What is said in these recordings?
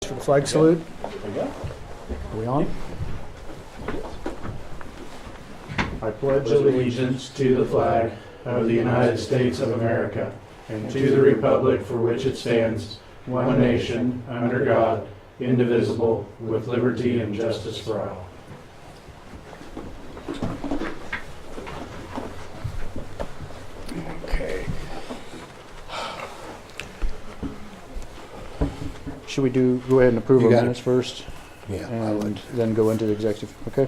For the flag salute. There you go. Are we on? I pledge allegiance to the flag of the United States of America and to the republic for which it stands, one nation, under God, indivisible, with liberty and justice for all. Okay. Should we go ahead and approve You our got it. minutes first? Yeah, I And would. then go into the executive, okay?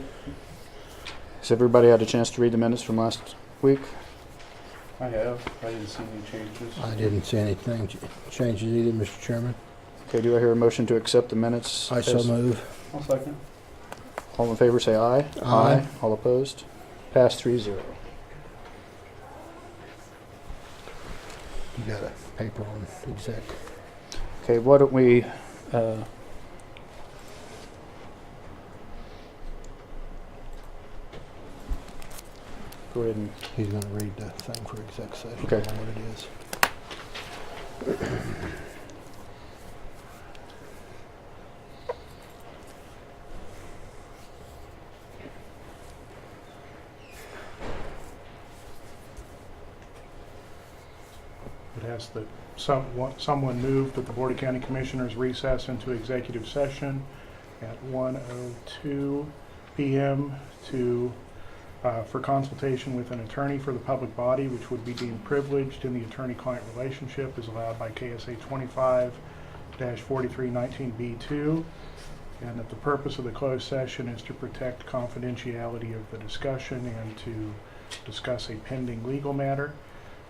Has everybody had a chance to read the minutes from last week? I have. I didn't see any changes. I didn't see anything changes either, Mr. Chairman. Okay, do I hear a motion to accept the minutes? I so as- move. I'll second. All in favor, say aye. Aye. All opposed? Pass 3-0. You got a paper on exec. Okay, why don't we, go ahead and, He's gonna read the thing for exec session. Okay. I don't know what it is. It has that someone moved that the Board of County Commissioners recess into executive session at 1:02 p.m. For consultation with an attorney for the public body, which would be deemed privileged in the attorney-client relationship as allowed by KSA 25-4319B2, and that the purpose of the closed session is to protect confidentiality of the discussion and to discuss a pending legal matter,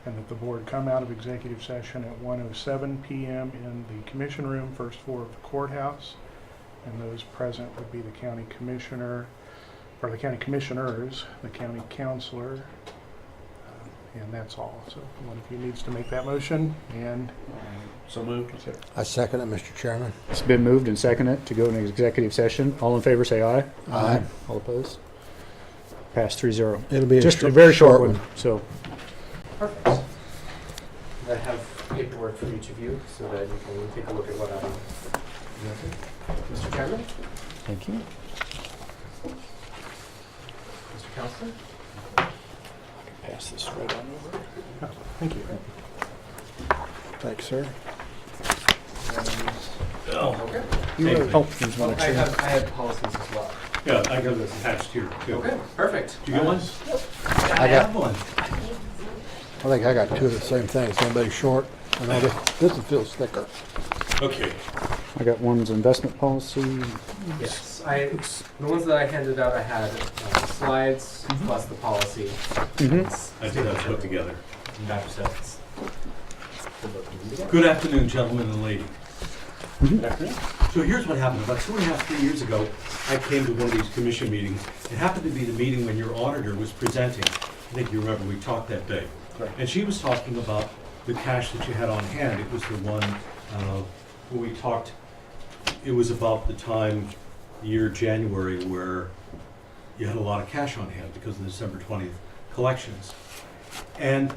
and that the board come out of executive session at 1:07 p.m. in the commission room, first floor of the courthouse, and those present would be the county commissioner, or the county commissioners, the county counselor, and that's all. So one of you needs to make that motion, and So moved. I second it, Mr. Chairman. it's been moved and seconded to go into executive session. All in favor, say aye. Aye. All opposed? Pass 3-0. It'll be Just a very short one, so. Perfect. I have paperwork for each of you so that you can take a look at what I'm presenting. Mr. Chairman, Thank you. Mr. Counselor. Pass this right on over. thank you. Thanks, sir. Okay. Oh, he's one I of two. have policies as well. Yeah, I got this attached here, too. Okay, perfect. Do you get one? I got- have one. I think I got two of the same things. Anybody short? And this one feels thicker. Okay. I got one's investment policy. Yes, the ones that I handed out, I had slides plus the policy. Mm-hmm. I think that's put together. Dr. Sets. Good afternoon, gentlemen and ladies. Good afternoon. So here's what happened. About 2.5, 3 years ago, I came to one of these commission meetings. It happened to be the meeting when your auditor was presenting. I think you remember, we talked that day. Right. And she was talking about the cash that you had on hand. It was the one where we talked, it was about the time, year January, where you had a lot of cash on hand because of the December 20th collections. And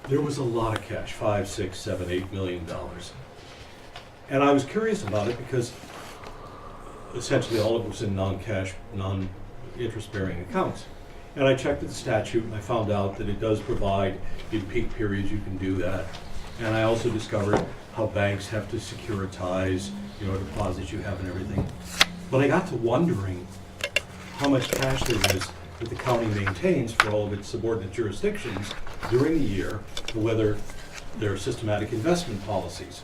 there was a lot of cash, $5, $6, $7, $8 million. And I was curious about it because essentially all of it was in non-cash, non-interest-bearing accounts. And I checked the statute and I found out that it does provide in peak periods you can do that. And I also discovered how banks have to securitize, deposits you have and everything. But I got to wondering how much cash there is that the county maintains for all of its subordinate jurisdictions during the year, and whether there are systematic investment policies.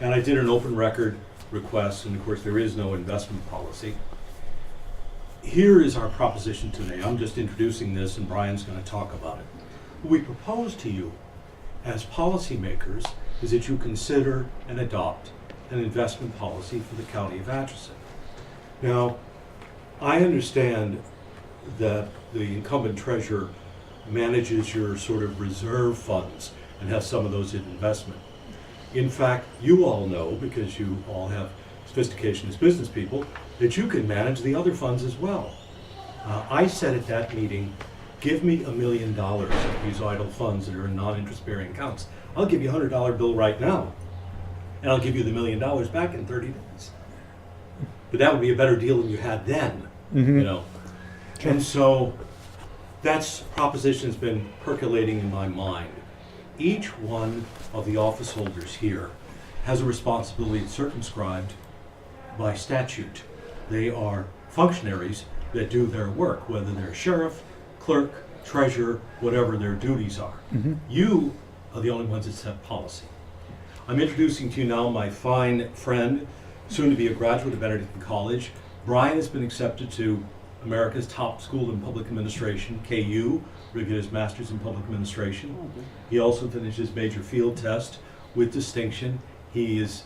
And I did an open record request, and of course there is no investment policy. Here is our proposition today. I'm just introducing this and Brian's going to talk about it. What we propose to you as policymakers is that you consider and adopt an investment policy for the county of Atchison. Now, I understand that the incumbent treasurer manages your sort of reserve funds and has some of those in investment. In fact, you all know, because you all have sophistication as business people, that you can manage the other funds as well. I said at that meeting, give me $1 million of these idle funds that are in non-interest bearing accounts. I'll give you a $100 bill right now. and I'll give you the $1 million back in 30 days. But that would be a better deal than you had then, Mm-hmm. you know? And so that's proposition has been percolating in my mind. Each one of the office holders here has a responsibility circumscribed by statute. They are functionaries that do their work, whether they're sheriff, clerk, treasurer, whatever their duties are. Mm-hmm. You are the only ones that set policy. I'm introducing to you now my fine friend, soon to be a graduate of Benedictine College. Brian has been accepted to America's top school in public administration, KU, where he got his master's in public administration. He also finished his major field test with distinction. He is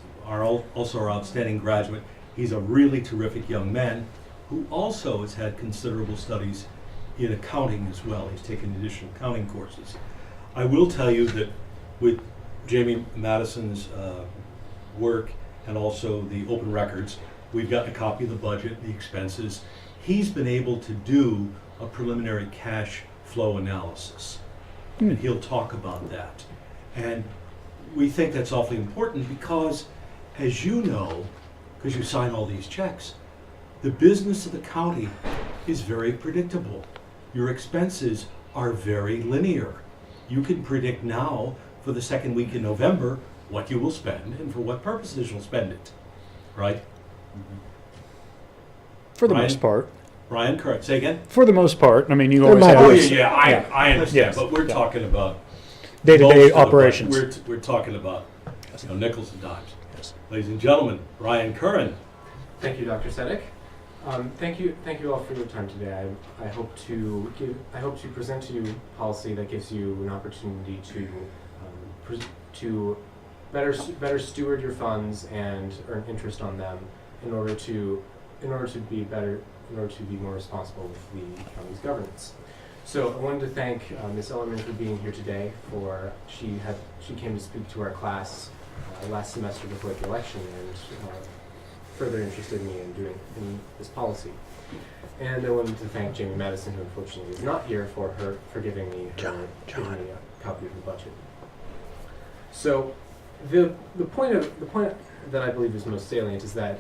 also our outstanding graduate. He's a really terrific young man who also has had considerable studies in accounting as well. He's taken additional accounting courses. I will tell you that with Jamie Madison's work and also the open records, we've gotten a copy of the budget, the expenses. He's been able to do a preliminary cash flow analysis. And he'll talk about that. And we think that's awfully important because, as you know, because you sign all these checks, the business of the county is very predictable. Your expenses are very linear. You can predict now for the second week in November what you will spend and for what purposes you'll spend it, right? For the Brian? most part. Brian, correct. Say again? For the most part. I mean, you There always might have be- yeah, I understand, Yes. but we're Yeah. talking about day-to-day most of the operations. budget. We're talking about nickels and dimes. Yes. Ladies and gentlemen, Brian Curran. Thank you, Dr. Sedek. Thank you all for your time today. I hope to present to you policy that gives you an opportunity to better steward your funds and earn interest on them in order to be more responsible with the county's governance. So I wanted to thank Ms. Ellerman for being here today. She came to speak to our class last semester before the election and further interested me in this policy. And I wanted to thank Jamie Madison, who unfortunately is not here, for giving me a copy of the budget. So the point that I believe is most salient is that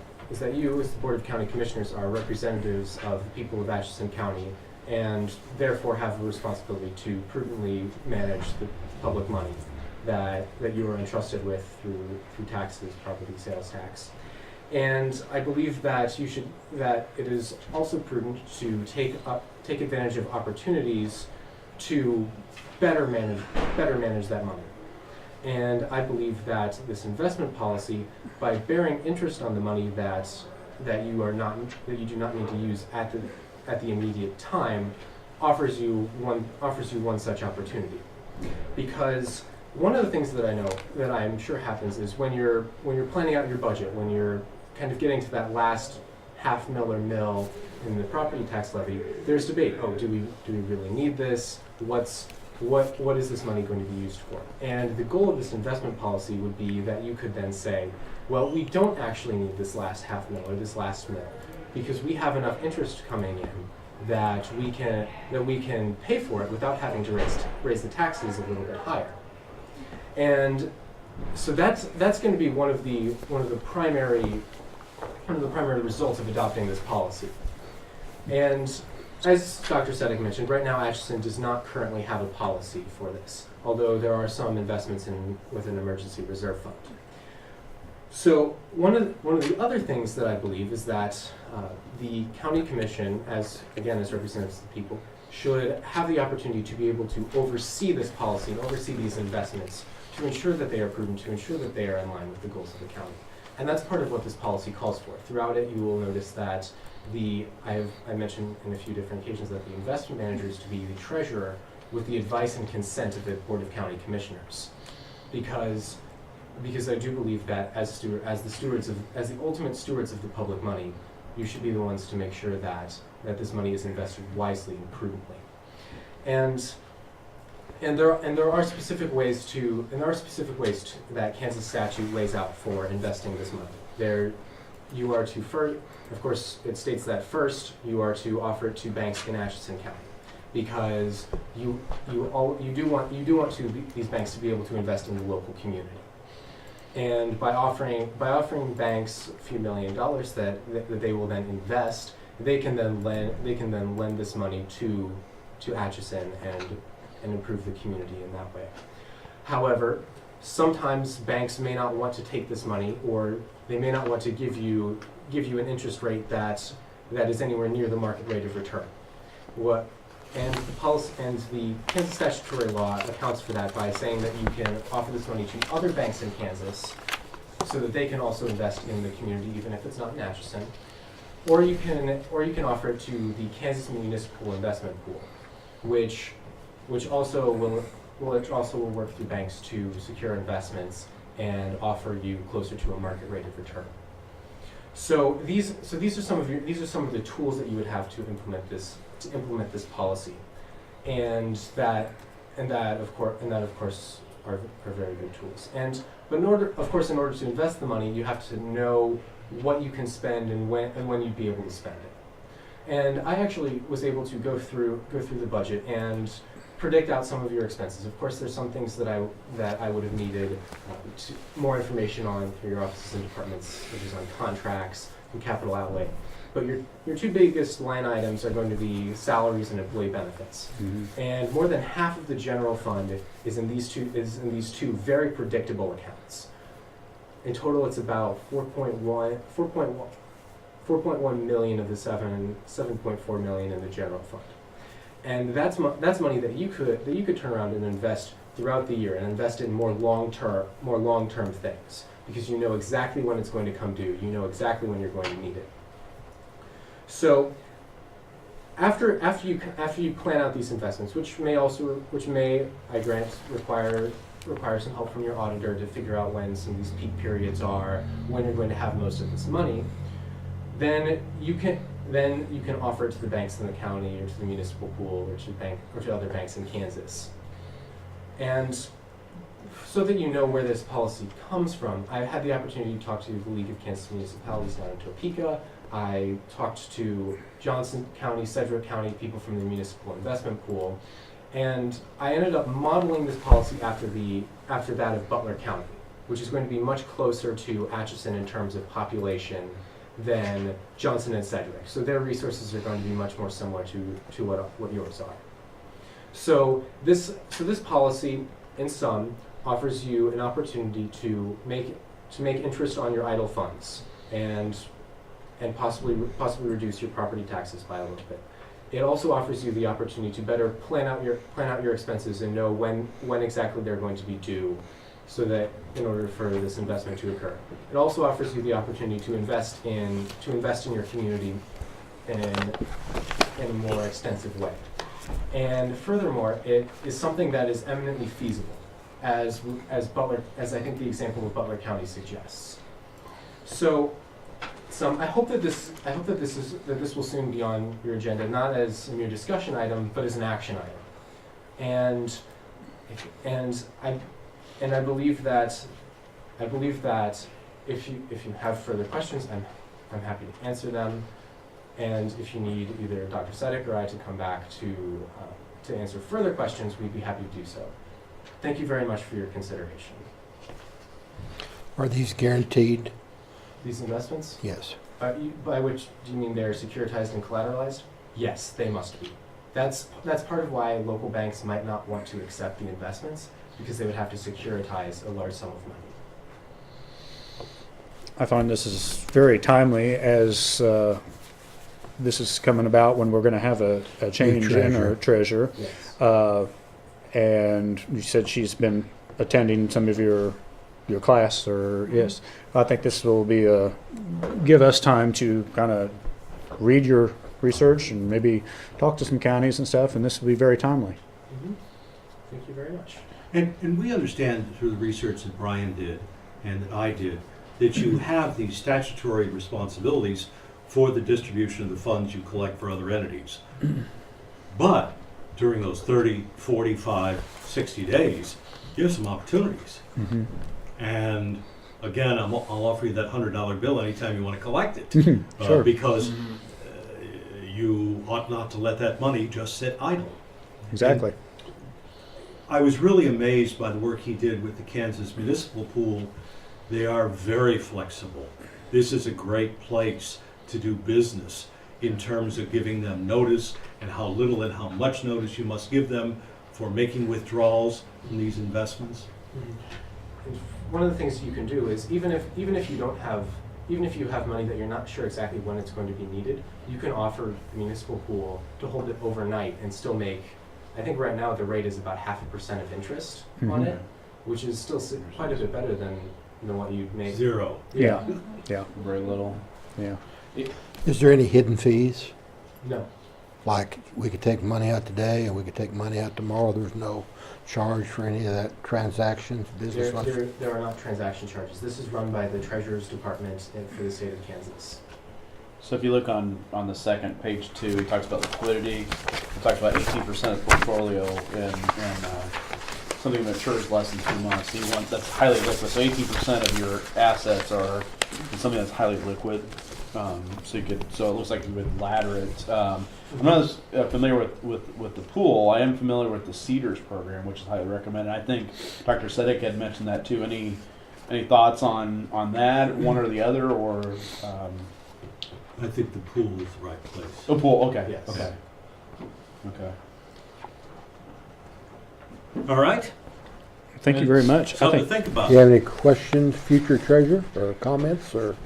you, as the Board of County Commissioners, are representatives of the people of Atchison County and therefore have a responsibility to prudently manage the public money that you are entrusted with through taxes, property sales tax. And I believe that it is also prudent to take advantage of opportunities to better manage that money. And I believe that this investment policy, by bearing interest on the money that you do not need to use at the immediate time, offers you one such opportunity. Because one of the things that I know that I'm sure happens is when you're planning out your budget, when you're kind of getting to that last half mil or mil in the property tax levy, there's debate. Oh, do we really need this? What is this money going to be used for? And the goal of this investment policy would be that you could then say, well, we don't actually need this last half mil or this last mil because we have enough interest coming in that we can pay for it without having to raise the taxes a little bit higher. And so that's going to be one of the primary results of adopting this policy. And as Dr. Sedek mentioned, right now Atchison does not currently have a policy for this, although there are some investments with an emergency reserve fund. So one of the other things that I believe is that the county commission, as representatives of the people, should have the opportunity to be able to oversee this policy and oversee these investments to ensure that they are prudent, to ensure that they are in line with the goals of the county. And that's part of what this policy calls for. Throughout it, you will notice that I mentioned in a few different occasions that the investment manager is to be the treasurer with the advice and consent of the Board of County Commissioners. Because I do believe that as the ultimate stewards of the public money, you should be the ones to make sure that this money is invested wisely and prudently. And there are specific ways that Kansas statute lays out for investing this money. You are to first, of course, it states that first you are to offer it to banks in Atchison County, because you do want these banks to be able to invest in the local community. And by offering banks a few $1 million that they will then invest, they can then lend this money to Atchison and improve the community in that way. However, sometimes banks may not want to take this money, or they may not want to give you an interest rate that is anywhere near the market rate of return. And the Kansas statutory law accounts for that by saying that you can offer this money to other banks in Kansas so that they can also invest in the community, even if it's not in Atchison. Or you can offer it to the Kansas Municipal Investment Pool, which also will work through banks to secure investments and offer you closer to a market rate of return. So these are some of the tools that you would have to implement this policy, and that of course are very good tools. But in order to invest the money, you have to know what you can spend and when you'd be able to spend it. And I actually was able to go through the budget and predict out some of your expenses. Of course, there's some things that I would have needed more information on for your offices and departments, which is on contracts and capital outlay. But your two biggest line items are going to be salaries and employee benefits. Mm-hmm. And more than half of the general fund is in these two very predictable accounts. In total, it's about 4.1 million of the 7.4 million in the general fund. And that's money that you could turn around and invest throughout the year, and invest in more long-term things, because you know exactly when it's going to come due. You know exactly when you're going to need it. So after you plan out these investments, which may I grant require some help from your auditor to figure out when some of these peak periods are, when you're going to have most of this money, then you can offer it to the banks in the county, or to the municipal pool, or to other banks in Kansas. And so that you know where this policy comes from, I had the opportunity to talk to the League of Kansas Municipalities down in Topeka. I talked to Johnson County, Sedgwick County, people from the Municipal Investment Pool, and I ended up modeling this policy after that of Butler County, which is going to be much closer to Atchison in terms of population than Johnson and Sedgwick. So their resources are going to be much more similar to what yours are. So this policy, in sum, offers you an opportunity to make interest on your idle funds and possibly reduce your property taxes by a little bit. It also offers you the opportunity to better plan out your expenses and know when exactly they're going to be due, so that in order for this investment to occur. It also offers you the opportunity to invest in your community in a more extensive way. And furthermore, it is something that is eminently feasible, as I think the example of Butler County suggests. So I hope that this will soon be on your agenda, not as a mere discussion item, but as an action item. And I believe that if you have further questions, I'm happy to answer them. And if you need either Dr. Sedek or I to come back to answer further questions, we'd be happy to do so. Thank you very much for your consideration. Are these guaranteed? These investments? Yes. By which do you mean they're securitized and collateralized? Yes, they must be. That's part of why local banks might not want to accept the investments, because they would have to securitize a large sum of money. I find this is very timely, as this is coming about when we're going to have a change in our treasurer. Yes. And you said she's been attending some of your class, or yes. I think this will be give us time to kind of read your research and maybe talk to some counties and stuff, and this will be very timely. Mm-hmm. Thank you very much. And we understand through the research that Brian did and that I did, that you have these statutory responsibilities for the distribution of the funds you collect for other entities. But during those 30, 45, 60 days, you have some opportunities. Mm-hmm. And again, I'll offer you that $100 bill anytime you want to collect it. Sure. Because you ought not to let that money just sit idle. Exactly. I was really amazed by the work he did with the Kansas Municipal Pool They are very flexible. This is a great place to do business in terms of giving them notice and how little and how much notice you must give them for making withdrawals from these investments. And one of the things you can do is even if you have money that you're not sure exactly when it's going to be needed, you can offer the municipal pool to hold it overnight and still make, I think right now the rate is about 0.5% of interest on Mhm. it, which is still quite a bit better than what you make. Zero. Yeah. Yeah. Very little. Yeah. Is there any hidden fees? No. Like, we could take money out today and we could take money out tomorrow, there's no charge for any of that transactions, business like? There are not transaction charges. This is run by the Treasurer's Department for the state of Kansas. So if you look on the second, page 2, he talks about liquidity. He talks about 18% of the portfolio in something that matures less than 2 months. He wants, that's highly liquid. So 18% of your assets are in something that's highly liquid. So it looks like you would ladder it. I'm not as familiar with the pool. I am familiar with the Cedars program, which is highly recommended. I think Dr. Sedek had mentioned that too. Any thoughts on that, one or the other, or? I think the pool is the right place. Oh, pool. Okay. Yes. Okay. Okay. All right? Thank you very much. I Something to think think about. Do you have any questions, future treasurer, or comments, or?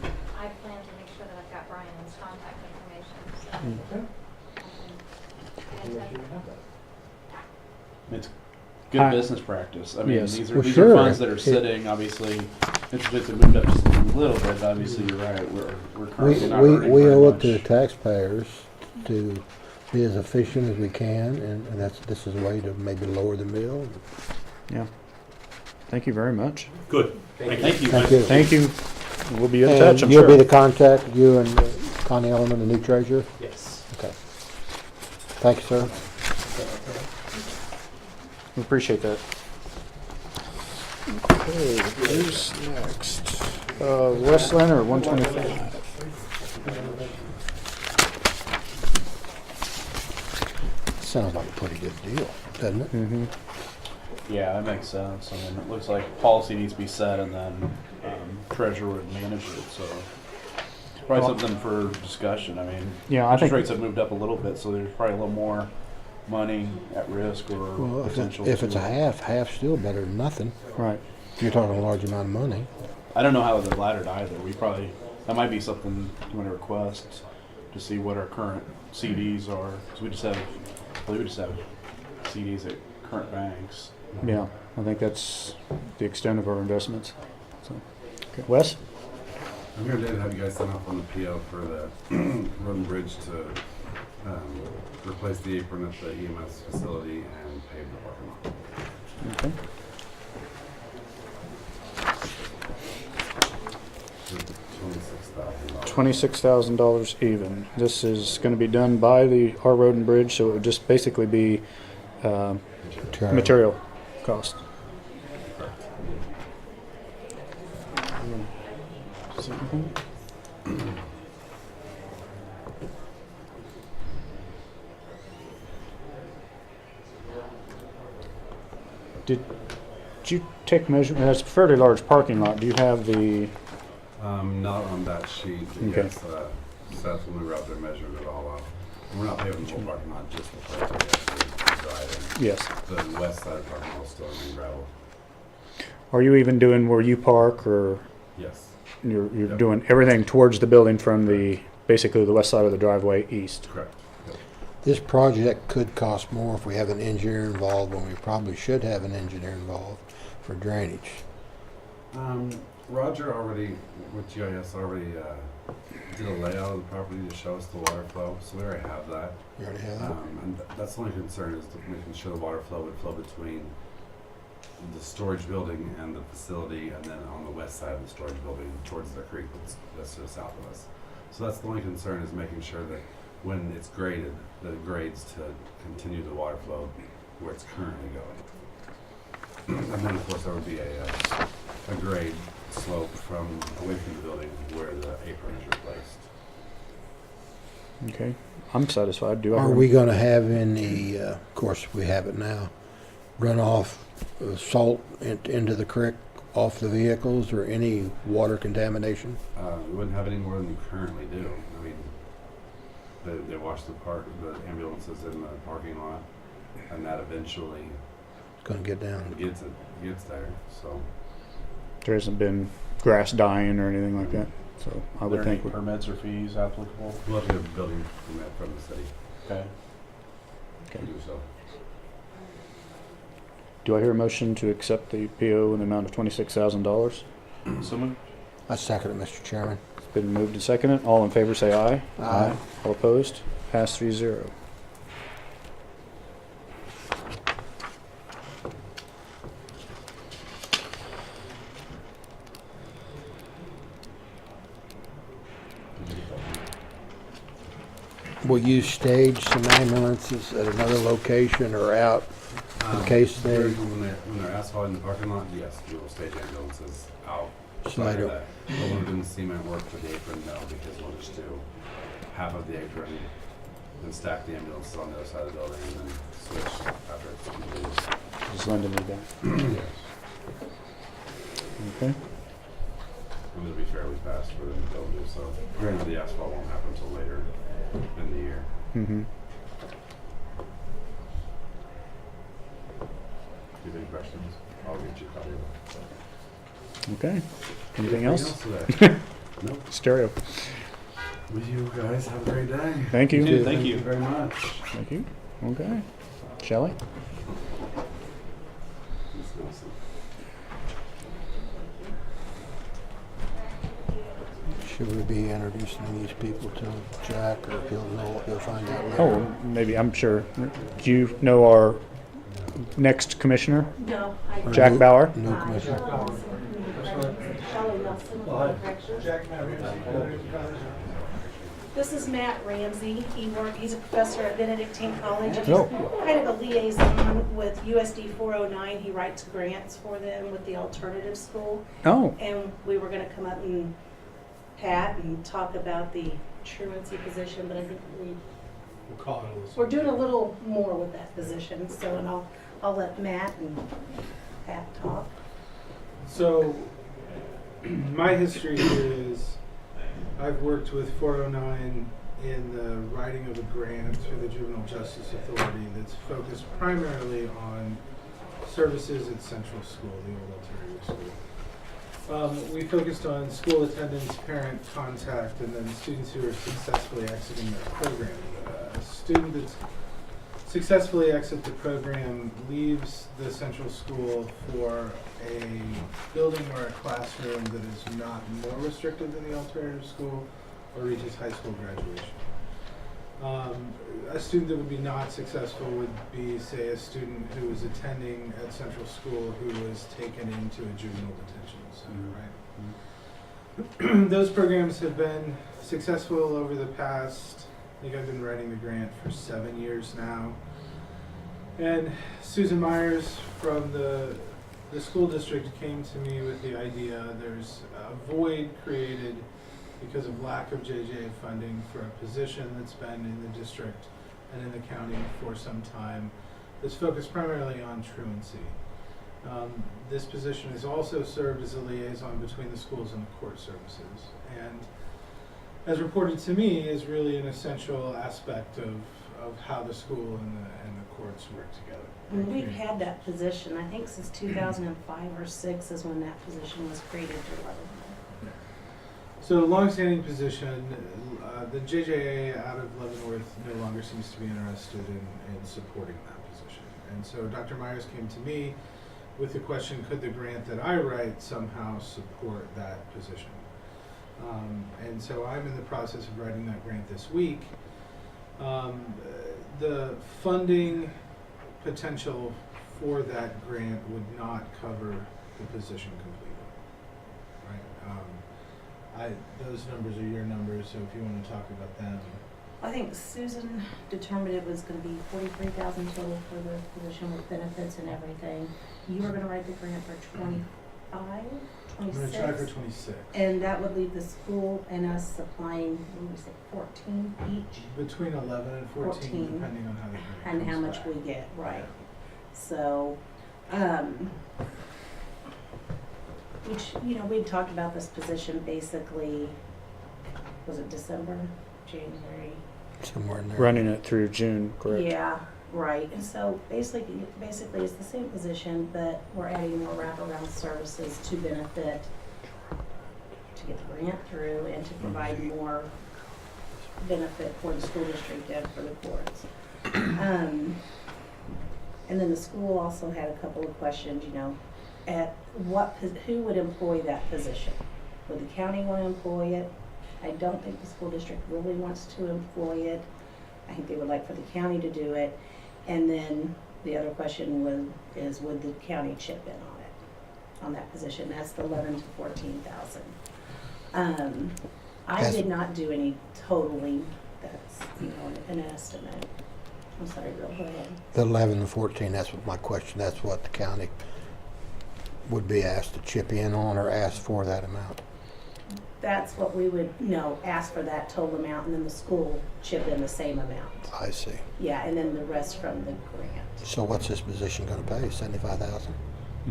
I plan to make sure that I've got Brian's contact information, so. It's good Hi. business practice. I mean, Yes. these are Well, these sure. are funds that are sitting. Obviously, it's just moved up just a little bit. Obviously, you're right. We're We, currently not we, earning we very owe it much. to the taxpayers to be as efficient as we can, and this is a way to maybe lower the mill. Yeah. Thank you very much. Good. Thank Thank you. Thank you. Thank you. We'll be in And touch, I'm you'll be sure. the contact, you and Connie Ellerman, the new treasurer? Yes. Okay. Thank you, sir. We appreciate that. Okay, who's next? Wes Leonard, 125. Sounds like a pretty good deal, doesn't it? Mm-hmm. Yeah, that makes sense. I mean, it looks like policy needs to be set, and then treasurer would manage it. So probably something for discussion. I mean, Yeah, I interest think, rates have moved up a little bit, so there's probably a little more money at risk or Well, potential. if it's to- a half's still better than nothing. right. If you're talking a large amount of money. I don't know how they're laddered either. That might be something you want to request to see what our current CDs are. Because I believe we just have CDs at current banks. Yeah, I think that's the extent of our investments. So, okay. Wes? I'm here today to have you guys sign off on the PO for the road and bridge to replace the apron at the EMS facility and pave the parking lot. Okay. $26,000. $26,000 even. This is going to be done by our road and bridge, so it would just basically be material cost. Did you take measurement? That's a fairly large parking lot. Do you have the? Not on that sheet. Okay. Yes, Seth, when we were out there, measured it all out. We're not paving the whole parking lot, just the place where we drive in. Yes. The west side of the parking lot is still in gravel. Are you even doing where you park, or Yes, you're Yep. doing everything towards the building from basically the west side of the driveway east? correct. Yep. This project could cost more if we have an engineer involved, when we probably should have an engineer involved for drainage. Roger already, with GIS, already did a layout of the property to show us the water flow, so we already have that. You already have that? And that's the only concern is making sure the water flow would flow between the storage building and the facility, and then on the west side of the storage building towards the creek that's to the south of us. So that's the only concern, is making sure that when it's graded, that it grades to continue the water flow where it's currently going. And then, of course, there would be a grade slope from away from the building where the apron is replaced. Okay, I'm satisfied. Do I? Are we gonna have any, of course, we have it now, runoff salt into the creek off the vehicles or any water contamination? We wouldn't have any more than you currently do. I mean, they wash the ambulances in the parking lot, and that eventually It's gonna get down. gets there, so. There hasn't been grass dying or anything like that, so I Are would there think. any permits or fees applicable? We'll have to get a building permit from the city Okay. to do so. Do I hear a motion to accept the PO in the amount of $26,000? So moved. I second it, Mr. Chairman. It's been moved and seconded. All in favor say aye. Aye. All opposed? Pass 3-0. Will you stage some ambulances at another location or out in case they, When they're asphalting the parking lot, yes, we will stage ambulances out. so they don't, But when we're doing the cement work for the apron, no, because we'll just do half of the apron and stack the ambulances on the other side of the building and then switch after it's completed. Does Linda need that? Yes. Okay. And it'll be fairly fast for them to be able to do so. Granted, the asphalt won't happen until later in the year. Mm-hmm. If you have any questions, I'll get you a copy of it. Okay. Anything else? today? Nope. Stereo. With you guys, have a great day. Thank you. You too. Thank you. very much. Thank you. Okay. Shelley? This is awesome. should we be introducing these people to Jack, or he'll find out later? Oh, maybe, I'm sure. Do you know our next commissioner? No, Or Jack new- Bauer? New commissioner. Shelley Nelson, corrections. This is Matt Ramsey. He's a professor at Benedictine College. He's Oh. kind of a liaison with USD 409. He writes grants for them with the alternative school. Oh, And we were gonna come up and pat and talk about the truancy position, but I think we're doing a little more with that position. So, and I'll let Matt and Pat talk. So, my history here is I've worked with 409 in the writing of a grant through the Juvenile Justice Authority that's focused primarily on services at Central School, the old Ontario School. We focused on school attendance, parent contact, and then students who are successfully exiting their program. A student that's successfully exit the program leaves the Central School for a building or a classroom that is not more restricted than the alternative school or reaches high school graduation. A student that would be not successful would be, say, a student who was attending at Central School who was taken into a juvenile detention center, right? Those programs have been successful over the past, I think I've been writing the grant for 7 years now. And Susan Myers from the school district came to me with the idea there's a void created because of lack of JJA funding for a position that's been in the district and in the county for some time that's focused primarily on truancy. This position has also served as a liaison between the schools and the court services, and as reported to me is really an essential aspect of how the school and the courts work together. And we've had that position, I think since 2005 or 6 is when that position was created to Leavenworth. So, longstanding position, the JJA out of Leavenworth no longer seems to be interested in supporting that position. And so Dr. Myers came to me with the question, could the grant that I write somehow support that position? And so I'm in the process of writing that grant this week. The funding potential for that grant would not cover the position completely, right? Those numbers are your numbers, so if you want to talk about them. I think Susan determined it was gonna be $43,000 total for the position with benefits and everything. You were gonna write the grant for 25, I'm 26? going to try for 26. And that would leave the school and us supplying, what did we say, 14 each? Between 11 and 14, 14, depending on how the grant And comes how much back. we get, right. Yeah. So, which, we'd talked about this position basically, was it December, January? Somewhere in there. Running it through June, correct? Yeah, right. And so basically it's the same position, but we're adding more wraparound services to benefit, to get the grant through and to provide more benefit for the school district and for the courts. And then the school also had a couple of questions, at who would employ that position? Would the county want to employ it? I don't think the school district really wants to employ it. I think they would like for the county to do it. And then the other question is would the county chip in on it, on that position? That's the 11 to 14,000. I Yes. did not do any totally, that's, an estimate. I'm sorry, Bill, go ahead. The 11 to 14, that's what my question, that's what the county would be asked to chip in on or ask for that amount. That's what we would, ask for that total amount, and then the school chip in the same amount. I see. Yeah, and then the rest from the grant. So what's this position gonna pay, 75,000?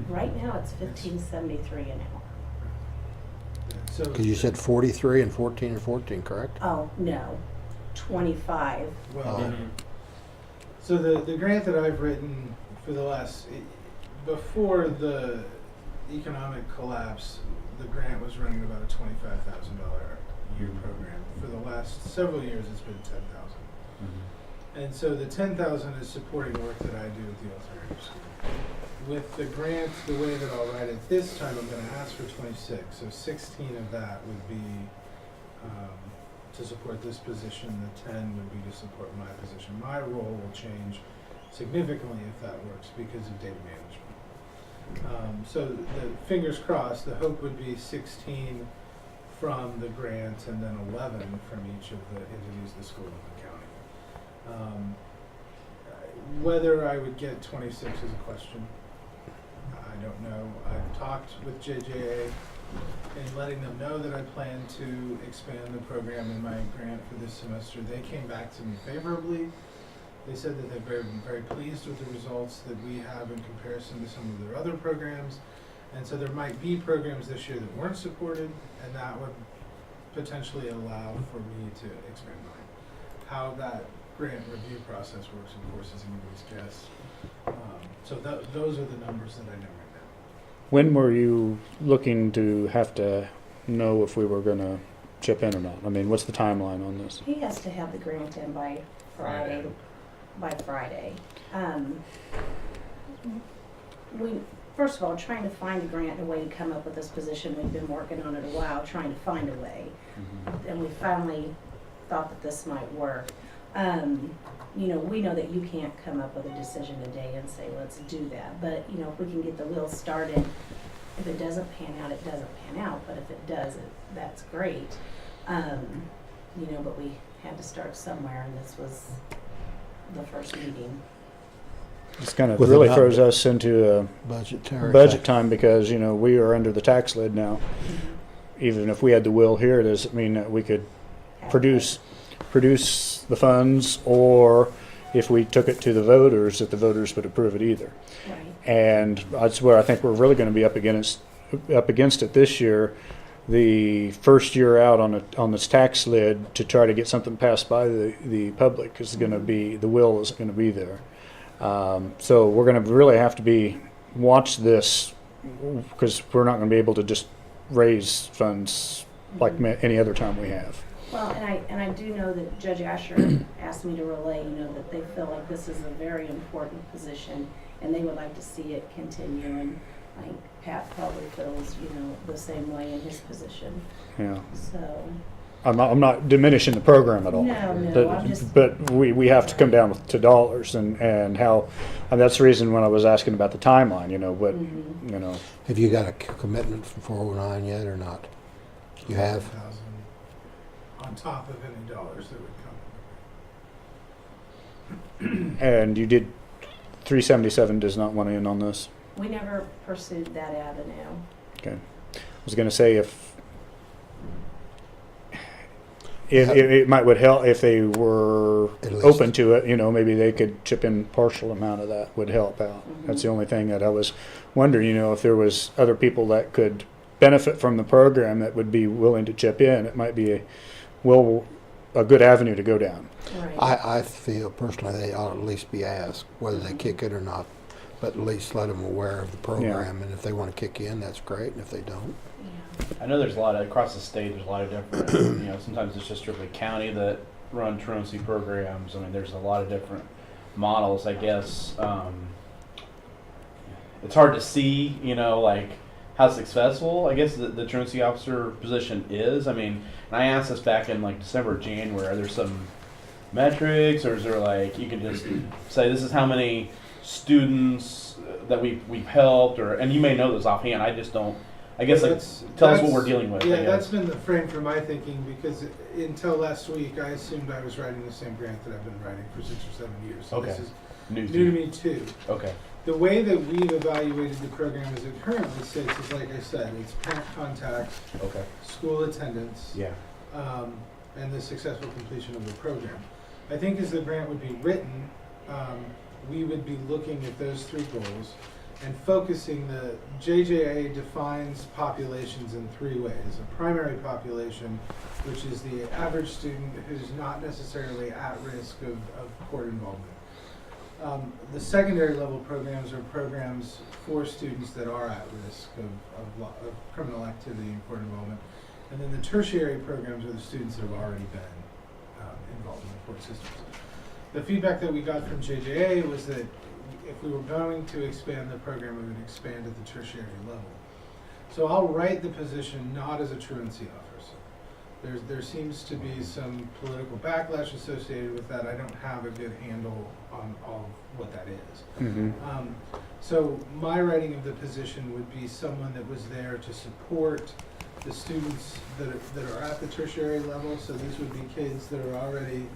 Right now, it's $15.73 an hour. So, Because you said 43 and 14 and 14, correct? Oh, no, 25. well, Oh. so the grant that I've written for the last, before the economic collapse, the grant was running about a $25,000 a year program. For the last several years, it's been $10,000. And so the $10,000 is supporting work that I do with the alternative school. With the grant, the way that I'll write it this time, I'm going to ask for 26. So 16 of that would be to support this position. The 10 would be to support my position. My role will change significantly if that works because of data management. So the fingers crossed, the hope would be 16 from the grant and then 11 from each of the entities, the school and the county. Whether I would get 26 is a question. I don't know. I've talked with JJA and letting them know that I plan to expand the program in my grant for this semester. They came back to me favorably. They said that they're very, very pleased with the results that we have in comparison to some of their other programs. And so there might be programs this year that weren't supported, and that would potentially allow for me to expand mine. How that grant review process works, of course, is anybody's guess. So those are the numbers that I know right now. When were you looking to have to know if we were going to chip in or not? I mean, what's the timeline on this? He has to have the grant in by Friday. We, first of all, trying to find a grant and a way to come up with this position. We've been working on it a while, trying to find a way. And we finally thought that this might work. We know that you can't come up with a decision today and say, let's do that. But, if we can get the wheel started, if it doesn't pan out, it doesn't pan out. But if it does, that's great. But we had to start somewhere, and this was the first meeting. This kind of With really an throws us into Budgetary. budget time because, we are under the tax lid now. Even if we had the will here, it doesn't mean that we could produce the funds, or if we took it to the voters, that the voters would approve it either. Right. And that's where I think we're really going to be up against it this year. The first year out on this tax lid to try to get something passed by the public is going to be, the will isn't going to be there. So we're going to really have to watch this, because we're not going to be able to just raise funds like any other time we have. Well, and I do know that Judge Asher asked me to relay, that they feel like this is a very important position, and they would like to see it continue. And I think Pat probably feels, the same way in his position. Yeah. So. I'm not diminishing the program at all. No, I'm just. But we have to come down to dollars and how, and that's the reason when I was asking about the timeline, Have you got a commitment from 409 yet or not? You have? 1,000 on top of any dollars that would come. And you did, 377 does not want in on this. We never pursued that avenue. Okay. I was going to say if it would help if they were At least. open to it, maybe they could chip in partial amount of that would help out. Mhm. That's the only thing that I was wondering, if there was other people that could benefit from the program that would be willing to chip in, it might be a good avenue to go down. Right. I feel personally they ought to at least be asked whether they kick it or not, but at least let them aware of the program. And if they want to kick in, that's great. And if they don't, I know there's a lot of, across the state, there's a lot of different, sometimes it's just strictly county that run truancy programs. I mean, there's a lot of different models, I guess. It's hard to see, like, how successful, I guess, the truancy officer position is. I mean, and I asked this back in, like, December, January. Are there some metrics, or is there, like, you can just say this is how many students that we've helped, and you may know this offhand. I just don't. I guess, like, tell us what we're dealing with. Yeah, that's been the frame for my thinking, because until last week, I assumed I was writing the same grant that I've been writing for 6 or 7 years. So Okay. this is New new to me too. Okay. The way that we've evaluated the program as it currently sits is, like I said, it's parent contact, Okay. school attendance, Yeah. and the successful completion of the program. I think as the grant would be written, we would be looking at those 3 goals and focusing. The JJA defines populations in 3 ways. A primary population, which is the average student who's not necessarily at risk of court involvement. The secondary level programs are programs for students that are at risk of criminal activity and court involvement. And then the tertiary programs are the students that have already been involved in the court systems. The feedback that we got from JJA was that if we were going to expand the program, we would expand at the tertiary level. So I'll write the position not as a truancy officer. There seems to be some political backlash associated with that. I don't have a good handle on all what that is. Mm-hmm. So my writing of the position would be someone that was there to support the students that are at the tertiary level. So these would be kids that are already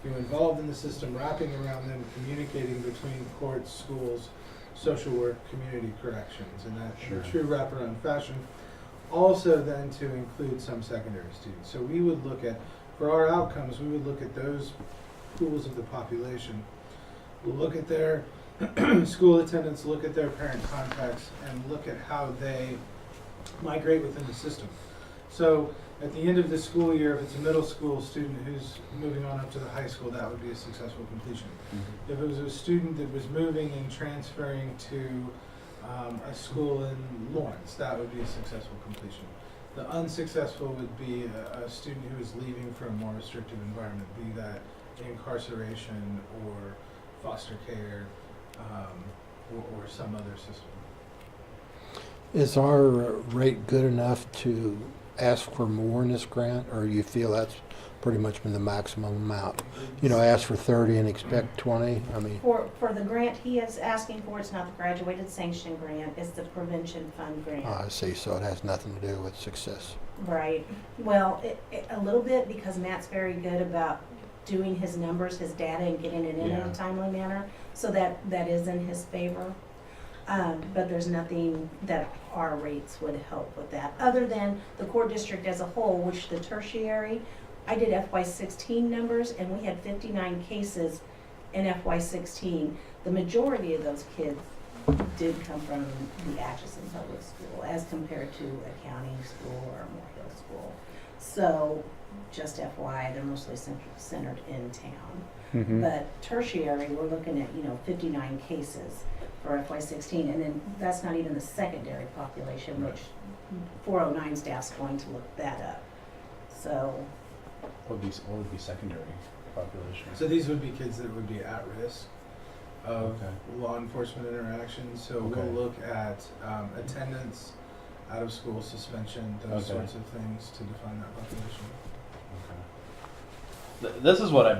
involved in the system, wrapping around them, communicating between courts, schools, social work, community corrections, and that in a true wraparound fashion. Also then to include some secondary students. So we would look at, for our outcomes, we would look at those pools of the population. We'll look at their school attendance, look at their parent contacts, and look at how they migrate within the system. So at the end of the school year, if it's a middle school student who's moving on up to the high school, that would be a successful completion. Mm-hmm. If it was a student that was moving and transferring to a school in Lawrence, that would be a successful completion. The unsuccessful would be a student who is leaving for a more restrictive environment, be that incarceration or foster care or some other system. is our rate good enough to ask for more in this grant, or you feel that's pretty much been the maximum amount? Ask for 30 and expect 20? I mean, For the grant he is asking for, it's not the graduated sanction grant, it's the prevention fund grant. I see, so it has nothing to do with success. Right. Well, a little bit, because Matt's very good about doing his numbers, his data, and getting it in a timely manner. So that is in his favor. But there's nothing that our rates would help with that, other than the court district as a whole, which the tertiary, I did FY16 numbers, and we had 59 cases in FY16. The majority of those kids did come from the Atchison Public School as compared to a county school or a Moore Hill school. So just FYI, they're mostly centered in town. Mm-hmm. But tertiary, we're looking at, 59 cases for FY16, and then that's not even the secondary population, which 409 staff's going to look that up. So, What would be secondary population? So these would be kids that would be at risk of Okay. law enforcement interactions. So Okay. we'll look at attendance, out of school suspension, those Okay. sorts of things to define that population. This is what I've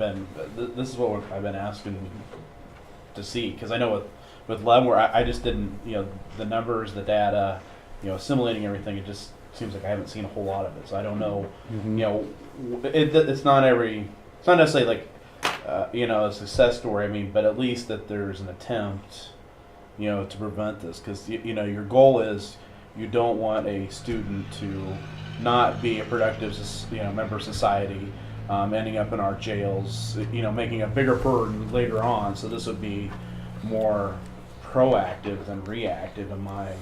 been asking to see, because I know with Leavenworth, I just didn't, the numbers, the data, assimilating everything, it just seems like I haven't seen a whole lot of it. So I don't know, Mm-hmm. it's not necessarily like, a success story. I mean, but at least that there's an attempt, to prevent this, because your goal is you don't want a student to not be a productive, member of society. Ending up in our jails, making a bigger burden later on. So this would be more proactive than reactive in my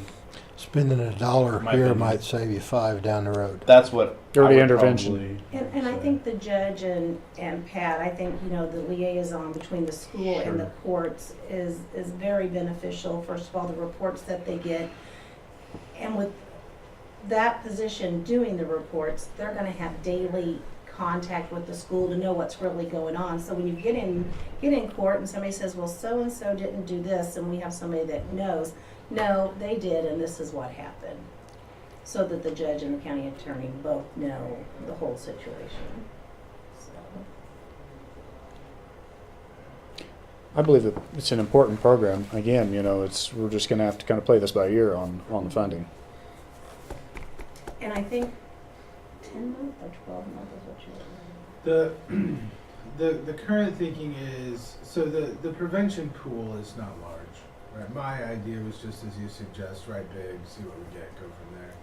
Spending $1 My here opinion. might save you 5 down the road. That's what. Early I would intervention. probably And I say. think the judge and Pat, I think, you know, the liaison between the school and the Sure. courts is very beneficial. First of all, the reports that they get. And with that position doing the reports, they're gonna have daily contact with the school to know what's really going on. So when you get in court and somebody says, well, so-and-so didn't do this, and we have somebody that knows, no, they did, and this is what happened. So that the judge and the county attorney both know the whole situation. So, I believe that it's an important program. Again, you know, we're just gonna have to kind of play this by ear on the funding. and I think 10-month or 12-month is what you're. The current thinking is, so the prevention pool is not large, right? My idea was just as you suggest, write big, see what we get, go from there.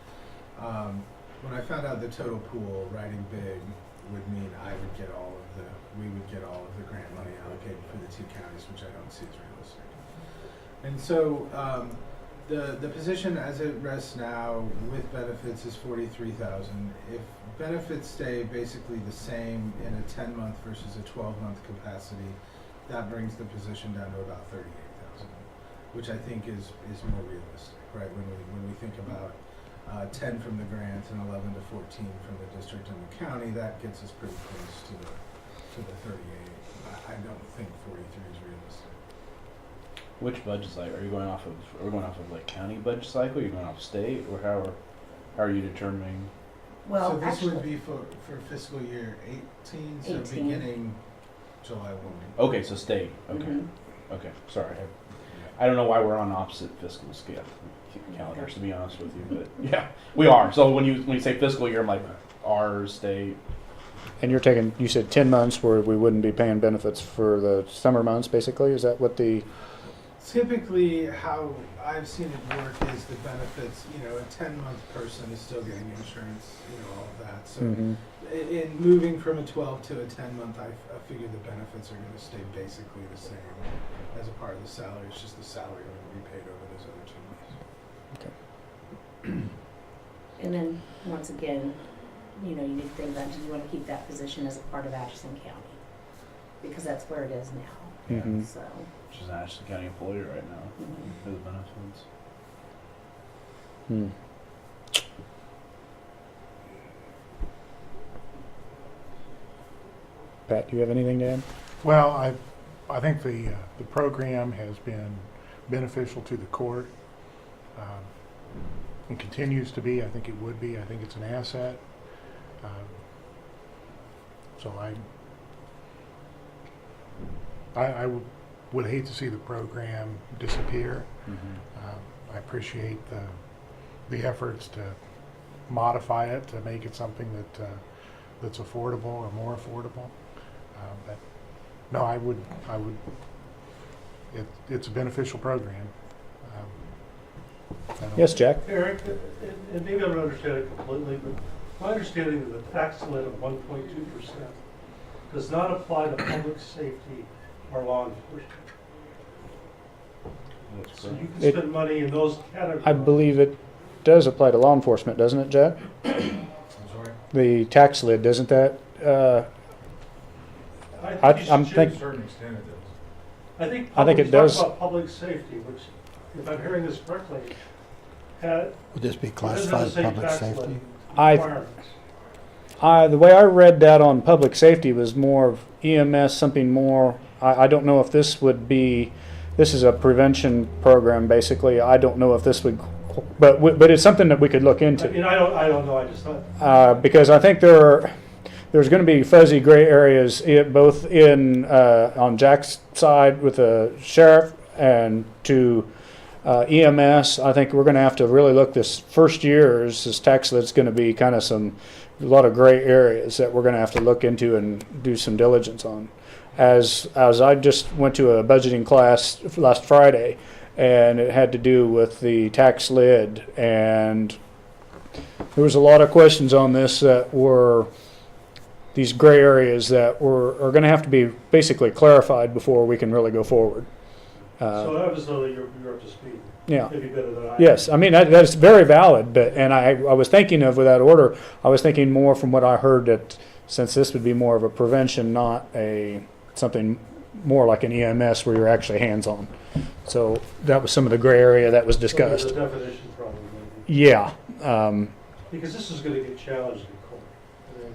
When I found out the total pool, writing big would mean we would get all of the grant money allocated for the 2 counties, which I don't see as realistic. And so, the position as it rests now with benefits is $43,000. If benefits stay basically the same in a 10-month versus a 12-month capacity, that brings the position down to about $38,000, which I think is more realistic, right? When we think about 10 from the grant and 11 to 14 from the district and the county, that gets us pretty close to the 38. I don't think 43 is realistic. Which budget cycle are you going off of? Are we going off of like county budget cycle? Are you going off state, or how are you determining? Well, So this actually, would be for fiscal year 18, so 18. beginning July 1. Okay, so state. Okay, mhm. okay. Sorry, I don't know why we're on opposite fiscal scale calendars, to be honest with you, but yeah, we are. So when you say fiscal year, I'm like our state. And you said 10 months where we wouldn't be paying benefits for the summer months, basically? Is that what the, Typically, how I've seen it work is the benefits, you know, a 10-month person is still getting insurance, you know, all of that. So Mhm. in moving from a 12 to a 10-month, I figure the benefits are going to stay basically the same as a part of the salary. It's just the salary will be paid over those other 2 months. And then, once again, you know, you need to think about, do you want to keep that position as a part of Atchison County? Because that's where it is now, Mhm. so. Which is an Ashland County employee right now mhm. for the benefits. Hmm. Pat, do you have anything to add? Well, I think the program has been beneficial to the court, and continues to be. I think it would be. I think it's an asset. So I would hate to see the program disappear. I appreciate the efforts to modify it, to make it something that's affordable or more affordable. But no, I would. It's a beneficial program. I don't- Yes, Jack? Eric, and maybe I don't understand it completely, but my understanding is the tax limit of 1.2% does not apply to public safety or law enforcement. That's So correct. you can It- spend money in those categories. I believe it does apply to law enforcement, doesn't it, Jack? I'm sorry? The tax lid, doesn't that? I think you should I'm change- think- certain extent it does. I think it we does. talked about public safety, which, if I'm hearing this correctly, had, Would this be doesn't classified as say public tax safety? levy I- requirements. The way I read that on public safety was more of EMS, something more. I don't know if this would be. This is a prevention program, basically. I don't know if this would, but it's something that we could look I into. mean, I don't know, I just thought, Because I think there's going to be fuzzy gray areas both in on Jack's side with the sheriff and to EMS. I think we're going to have to really look this first year. This tax lid's going to be kind of a lot of gray areas that we're going to have to look into and do some diligence on. As I just went to a budgeting class last Friday, and it had to do with the tax lid, and there was a lot of questions on this that were these gray areas that are going to have to be basically clarified before we can really go forward. so obviously you're up to speed. Yeah. maybe better than I. Yes, I mean, that's very valid, but, and I was thinking of with that order, I was thinking more from what I heard that since this would be more of a prevention, not something more like an EMS where you're actually hands-on. So that was some of the gray area that was discussed. The definition problem, maybe. Yeah, Because this is gonna get challenged in court. I mean,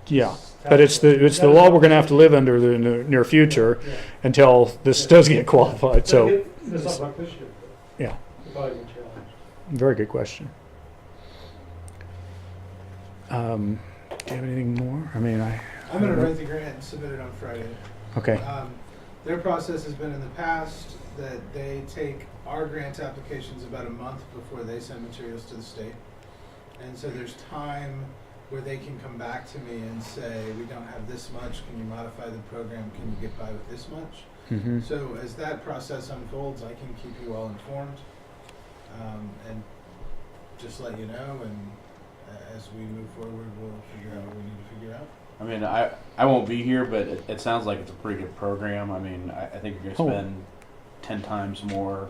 yeah, but it's the law we're gonna have to live under in the near future Yeah. until this does get qualified, so, It's not like this year, but yeah, it'll probably get challenged. very good question. Do you have anything more? I mean, I'm gonna write the grant and submit it on Friday. okay, Their process has been in the past that they take our grant applications about a month before they send materials to the state. And so there's time where they can come back to me and say, we don't have this much, can you modify the program, can you get by with this much? mhm. So as that process unfolds, I can keep you all informed, and just let you know, and as we move forward, we'll figure out what we need to figure out. I mean, I won't be here, but it sounds like it's a pretty good program. I mean, I think you're Oh. gonna spend 10 times more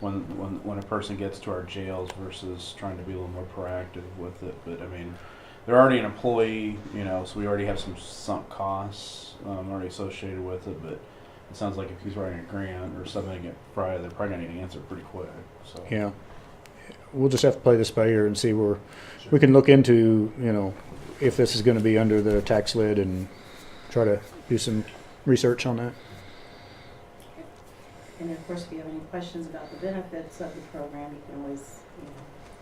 when a person gets to our jails versus trying to be a little more proactive with it. But I mean, they're already an employee, you know, so we already have some sunk costs already associated with it. But it sounds like if he's writing a grant or something at Friday, they're probably gonna need an answer pretty quick. So Yeah. We'll just have to play this by ear and see where we can look into, you know, if this is going to be under the tax lid and try to do some research on that. And of course, if you have any questions about the benefits of the program, you can always,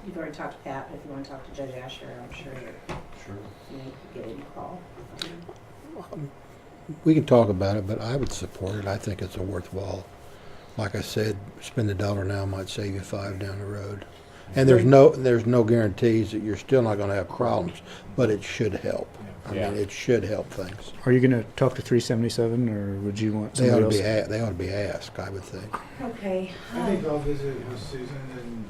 you've already talked to Pat, but if you want to talk to Judge Asher, I'm sure you can get any call. We can talk about it, but I would support it. I think it's a worthwhile. Like I said, spend $1 now might save you $5 down the road. And there's no guarantees that you're still not gonna have problems, but it should help. I mean, Yeah. it should help things. Are you going to talk to 377 or would you want They ought somebody to else? be, they ought to be asked, I would think. Okay. I think I'll visit with Susan and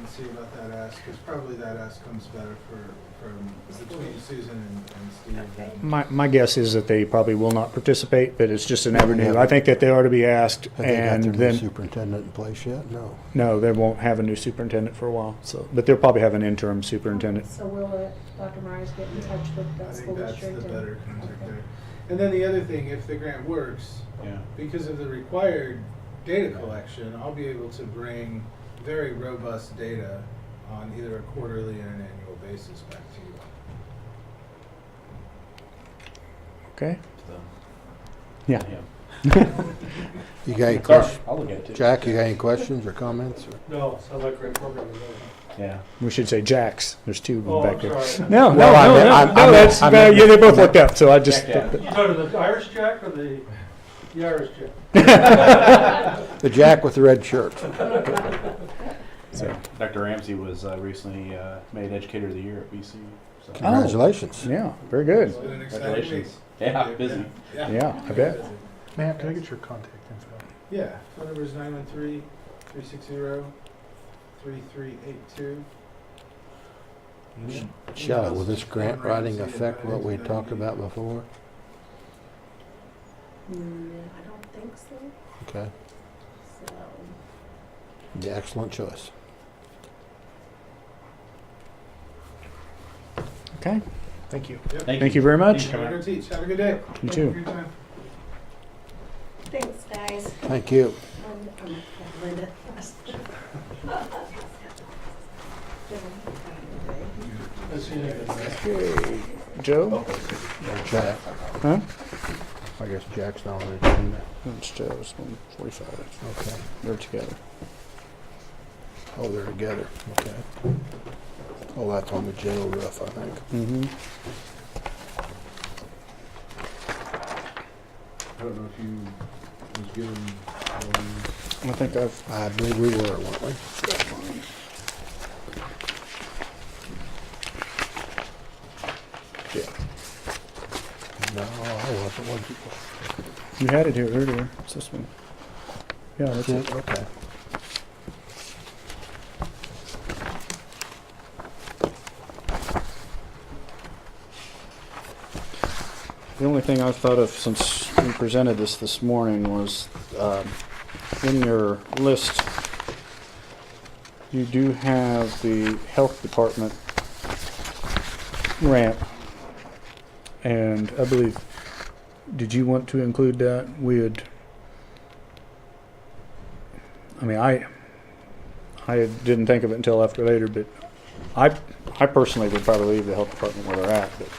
see about that ask, because probably that ask comes better from between Susan and Steve. and- My guess is that they probably will not participate, but it's just an avenue. I think that they ought to be asked, Have they got and their new then, superintendent in place yet? No. no, they won't have a new superintendent for a while, so, but they'll probably have an interim superintendent. So we'll let Dr. Myers get in touch with I the school think that's district. the and- better contact there. And then the other thing, if the grant works, yeah. because of the required data collection, I'll be able to bring very robust data on either a quarterly and an annual basis back to you. Okay? So, Yeah. You got any Sorry, questions? I'll look at it too. Jack, you got any questions or comments? No, sounds like a great program. Yeah. We should say Jacks. There's two of them Oh, back I'm there. sorry. No, no, Well, I no, meant- no, I no, meant- that's, I meant- yeah, they both worked out, so I just. Jack, You talking the Irish Jack or the Irish Jack? The Jack with the red shirt. So, Dr. Ramsey was recently made Educator of the Year at BC. So. Congratulations. Yeah, very good. It's been an exciting week. Congratulations. Yeah, busy. Yeah, I bet. Matt, can I get your contact info? Yeah, phone number is 913-360-3382. Shelley, will this grant writing affect what we talked about before? I don't think so. Okay. So, Yeah, excellent choice. Okay, thank you. Yep. Thank you very much. Have a good teach. Have a good day. You too. Good time. thanks, guys. Thank you. Linda. Okay, Joe? Jack. Huh? I guess Jack's not on the agenda. That's Joe's 145. Okay. They're together. Oh, they're together. Okay. Oh, that's on the jail roof, I think. Mm-hmm. I don't know if you was given, I think I believe we were, weren't we? Yeah. No, I wasn't. Was you? You had it here earlier. It's this one. Yeah, that's it. Okay. The only thing I've thought of since we presented this morning was in your list you do have the health department ramp, and I believe, did you want to include that? I didn't think of it until after later, but I personally would probably leave the health department where they're at, but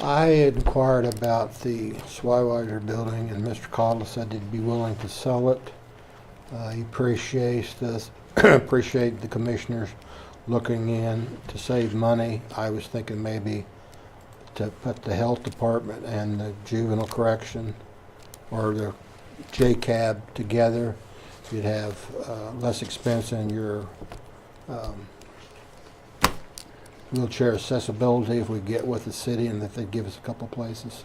I inquired about the Swyweiser building, and Mr. Cottle said he'd be willing to sell it. He appreciates this, appreciate the commissioners looking in to save money. I was thinking maybe to put the health department and the juvenile correction or the JCAB together. You'd have less expense in your wheelchair accessibility if we get with the city and that they'd give us a couple places.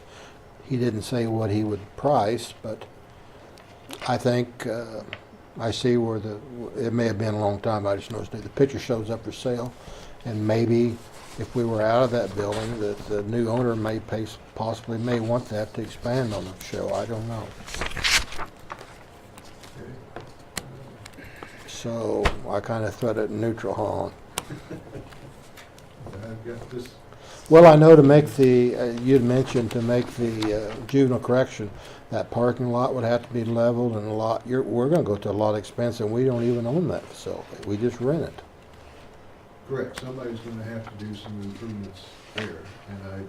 He didn't say what he would price, but I think I see where it may have been a long time, I just noticed the picture shows up for sale, and maybe if we were out of that building, that the new owner possibly may want that to expand on the show. I don't know. So I kind of threw it neutral, huh? I've got this. Well, I know to make the, you'd mentioned to make the juvenile correction, that parking lot would have to be leveled and we're gonna go to a lot of expense, and we don't even own that facility. We just rent it. Correct, somebody's gonna have to do some improvements there, and I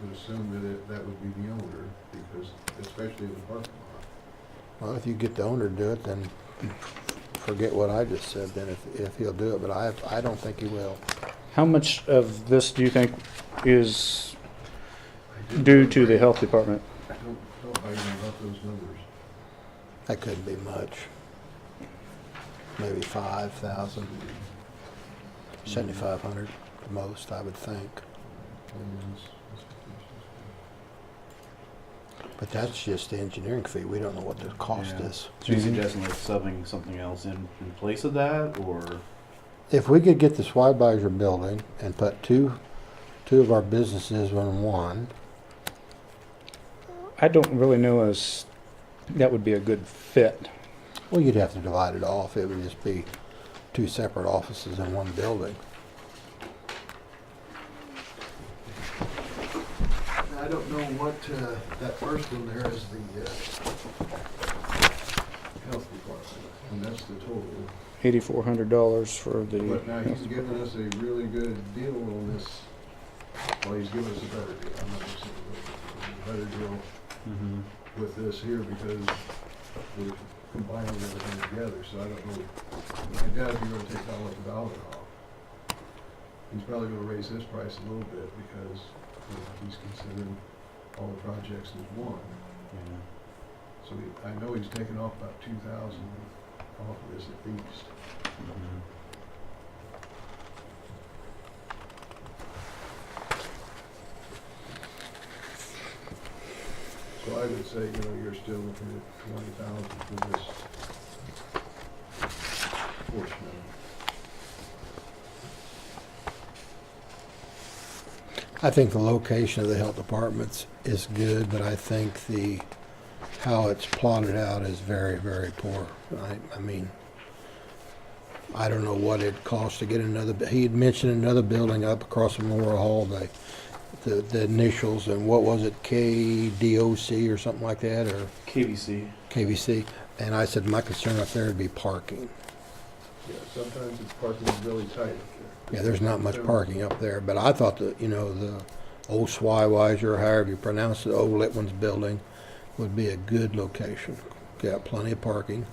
would assume that that would be the owner, because, especially in the parking lot. Well, if you get the owner to do it, then forget what I just said, then if he'll do it, but I don't think he will. how much of this do you think is due to the health department? Don't argue about those numbers. That couldn't be much. Maybe 5,000, 7,500 at most, I would think. But that's just the engineering fee. We don't know what the cost Yeah. is. So you suggesting like subbing something else in place of that, or? If we could get the Swyweiser building and put two of our businesses in one, I don't really know as that would be a good fit. well, you'd have to divide it off. It would just be two separate offices in one building. I don't know what, that first one there is the health department, and that's the total. $8,400 for the. But now he's given us a really good deal on this. Well, he's given us a better deal. I'm not gonna say a better deal with this here because we're combining everything together. So I don't know. I doubt if you're going to take dollar for dollar off. He's probably going to raise his price a little bit because he's considering all the projects as one. So I know he's taken off about 2,000 off of this at least. So I would say, you're still looking at 20,000 for this portion of it. I think the location of the health departments is good, but I think how it's plotted out is very, very poor. I mean, I don't know what it costs to get he had mentioned another building up across from Memorial Hall, the initials, and what was it, KDOC or something like that, or KVC. KVC, and I said my concern up there would be parking. Yeah, sometimes it's parking is really tight up there. Yeah, there's not much parking up there, but I thought that, the old Swyweiser, however you pronounce it, old Litwin's building, would be a good location. Got plenty of parking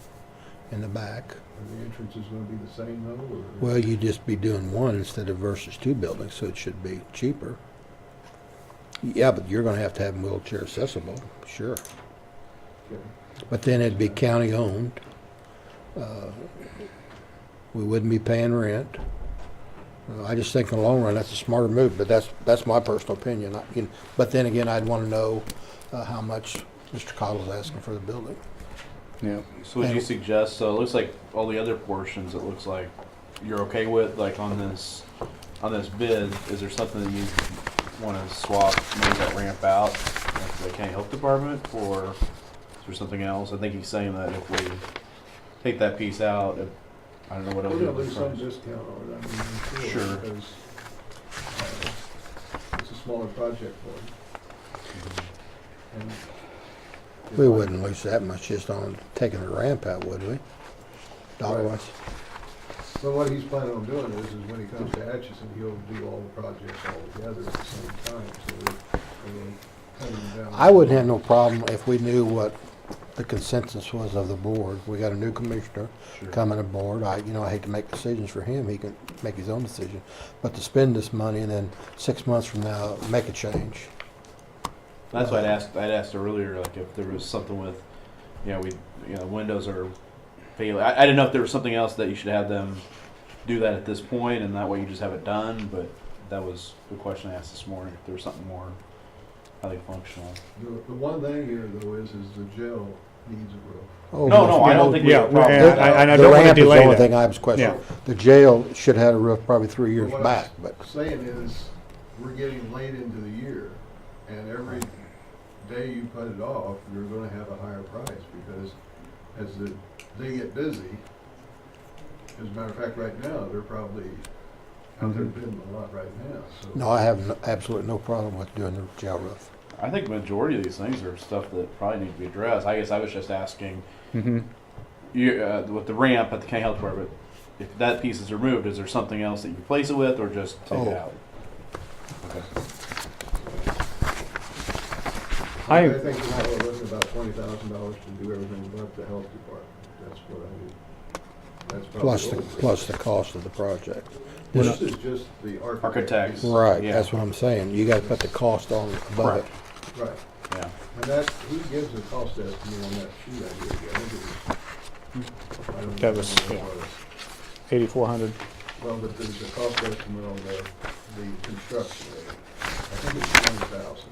in the back. And the entrance is going to be the same though, or? Well, you'd just be doing one instead of versus two buildings, so it should be cheaper. Yeah, but you're gonna have to have them wheelchair accessible, sure. Okay. But then it'd be county owned. We wouldn't be paying rent. I just think in the long run, that's a smarter move, but that's my personal opinion. But then again, I'd wanna know how much Mr. Cottle's asking for the building. Yeah. So would you suggest, so it looks like all the other portions, it looks like you're okay with, like on this bid, is there something that you want to swap, maybe that ramp out like the county health department, or is there something else? I think he's saying that if we take that piece out, I don't know what else. We're gonna would lose some price. discount on it, I mean, I'm Sure. because it's a smaller project for them. And if We I- wouldn't lose that much just on taking the ramp out, would we? Dollar-wise? But what he's planning on doing is when he comes to Atchison, he'll do all the projects all together at the same time, so we're cutting down. I wouldn't have no problem if we knew what the consensus was of the board. We got a new commissioner Sure. coming aboard. I hate to make decisions for him. He can make his own decision. But to spend this money and then 6 months from now, make a change. That's why I'd asked earlier, like if there was something with, windows are failing. I didn't know if there was something else that you should have them do that at this point, and that way you just have it done. But that was the question I asked this morning. If there was something more, highly functional. The one thing here though is the jail needs a roof. Oh, No, I don't think we have a problem. and I The don't want to ramp is the delay only that. thing I was questioning. The jail should have had a roof probably 3 years What back, but I'm saying is, we're getting late into the year, and every day you put it off, you're gonna have a higher price, because they get busy, as a matter of fact, right now, they're probably out there bidding a lot right now, so. no, I have absolutely no problem with doing the jail roof. I think the majority of these things are stuff that probably need to be addressed. I guess I was just asking, Mm-hmm. with the ramp at the county health department, if that piece is removed, is there something else that you replace it with, or just take it Oh. out? Okay. I think we're now looking about $20,000 to do everything but the health department, that's what I would, that's probably. Plus the cost of the project. This is just the Architects. Right, Yeah. that's what I'm saying. You gotta put the cost on above it. Right, Yeah. and that, he gives a cost estimate on that sheet I gave you, I think it was. I don't That was, remember what it was. 8,400. Well, but there's a cost estimate on the construction of it. I think it's 20,000.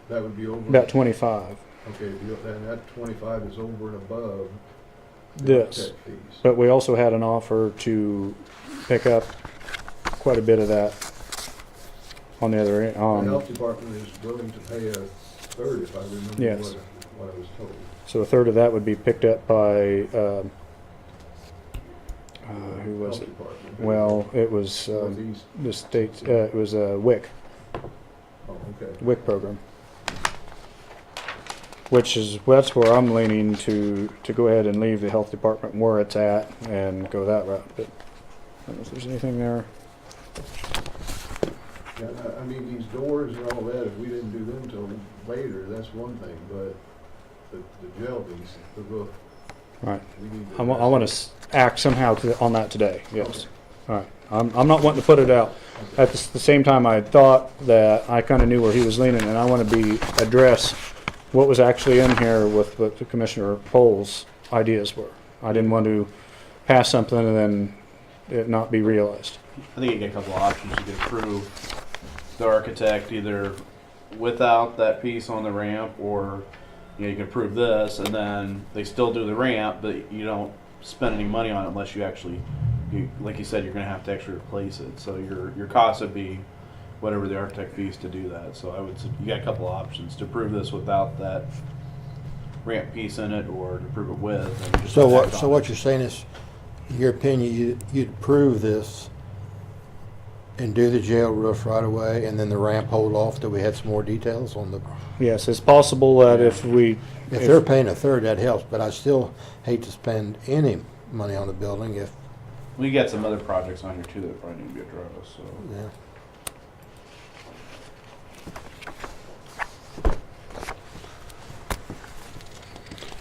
That would be over. About 25. Okay, and that 25 is over and above the This. architect fees. But we also had an offer to pick up quite a bit of that on the other end. The health department is willing to pay a third, if I remember Yes. what I was told. So a third of that would be picked up by, who was Health it? department. Well, it was Northeast. the state, it was WIC, Oh, okay. WIC program. That's where I'm leaning to go ahead and leave the health department where it's at and go that route. But I don't know if there's anything there. Yeah, I mean, these doors and all that, if we didn't do them till later, that's one thing, but the jail piece, the roof. Right. We need I want to act somehow on that today, yes. All right. I'm not wanting to put it out. At the same time, I thought that I kind of knew where he was leaning, and I want to address what was actually in here with what the Commissioner Pohl's ideas were. I didn't want to pass something and then it not be realized. I think you get a couple of options. You could approve the architect either without that piece on the ramp, or you can approve this and then they still do the ramp, but you don't spend any money on it unless you actually, like you said, you're going to have to actually replace it. So your cost would be whatever the architect fees to do that. So you got a couple of options to approve this without that ramp piece in it, or to approve it with. And just So act on what it. you're saying is, in your opinion, you'd approve this and do the jail roof right away, and then the ramp hold off till we had some more details on the, Yes, it's possible that if they're paying a third, that helps, but I still hate to spend any money on the building if, We got some other projects on here too that probably need to be addressed. So. yeah.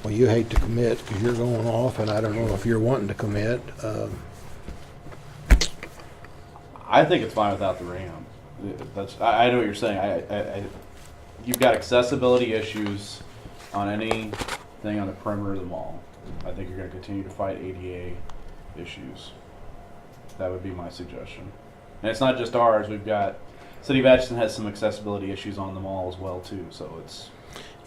Well, you hate to commit because you're going off, and I don't know if you're wanting to commit. I think it's fine without the ramp. I know what you're saying. You've got accessibility issues on anything on the perimeter of the mall. I think you're going to continue to fight ADA issues. That would be my suggestion. And it's not just ours. We've got City of Atchison has some accessibility issues on the mall as well too. So it's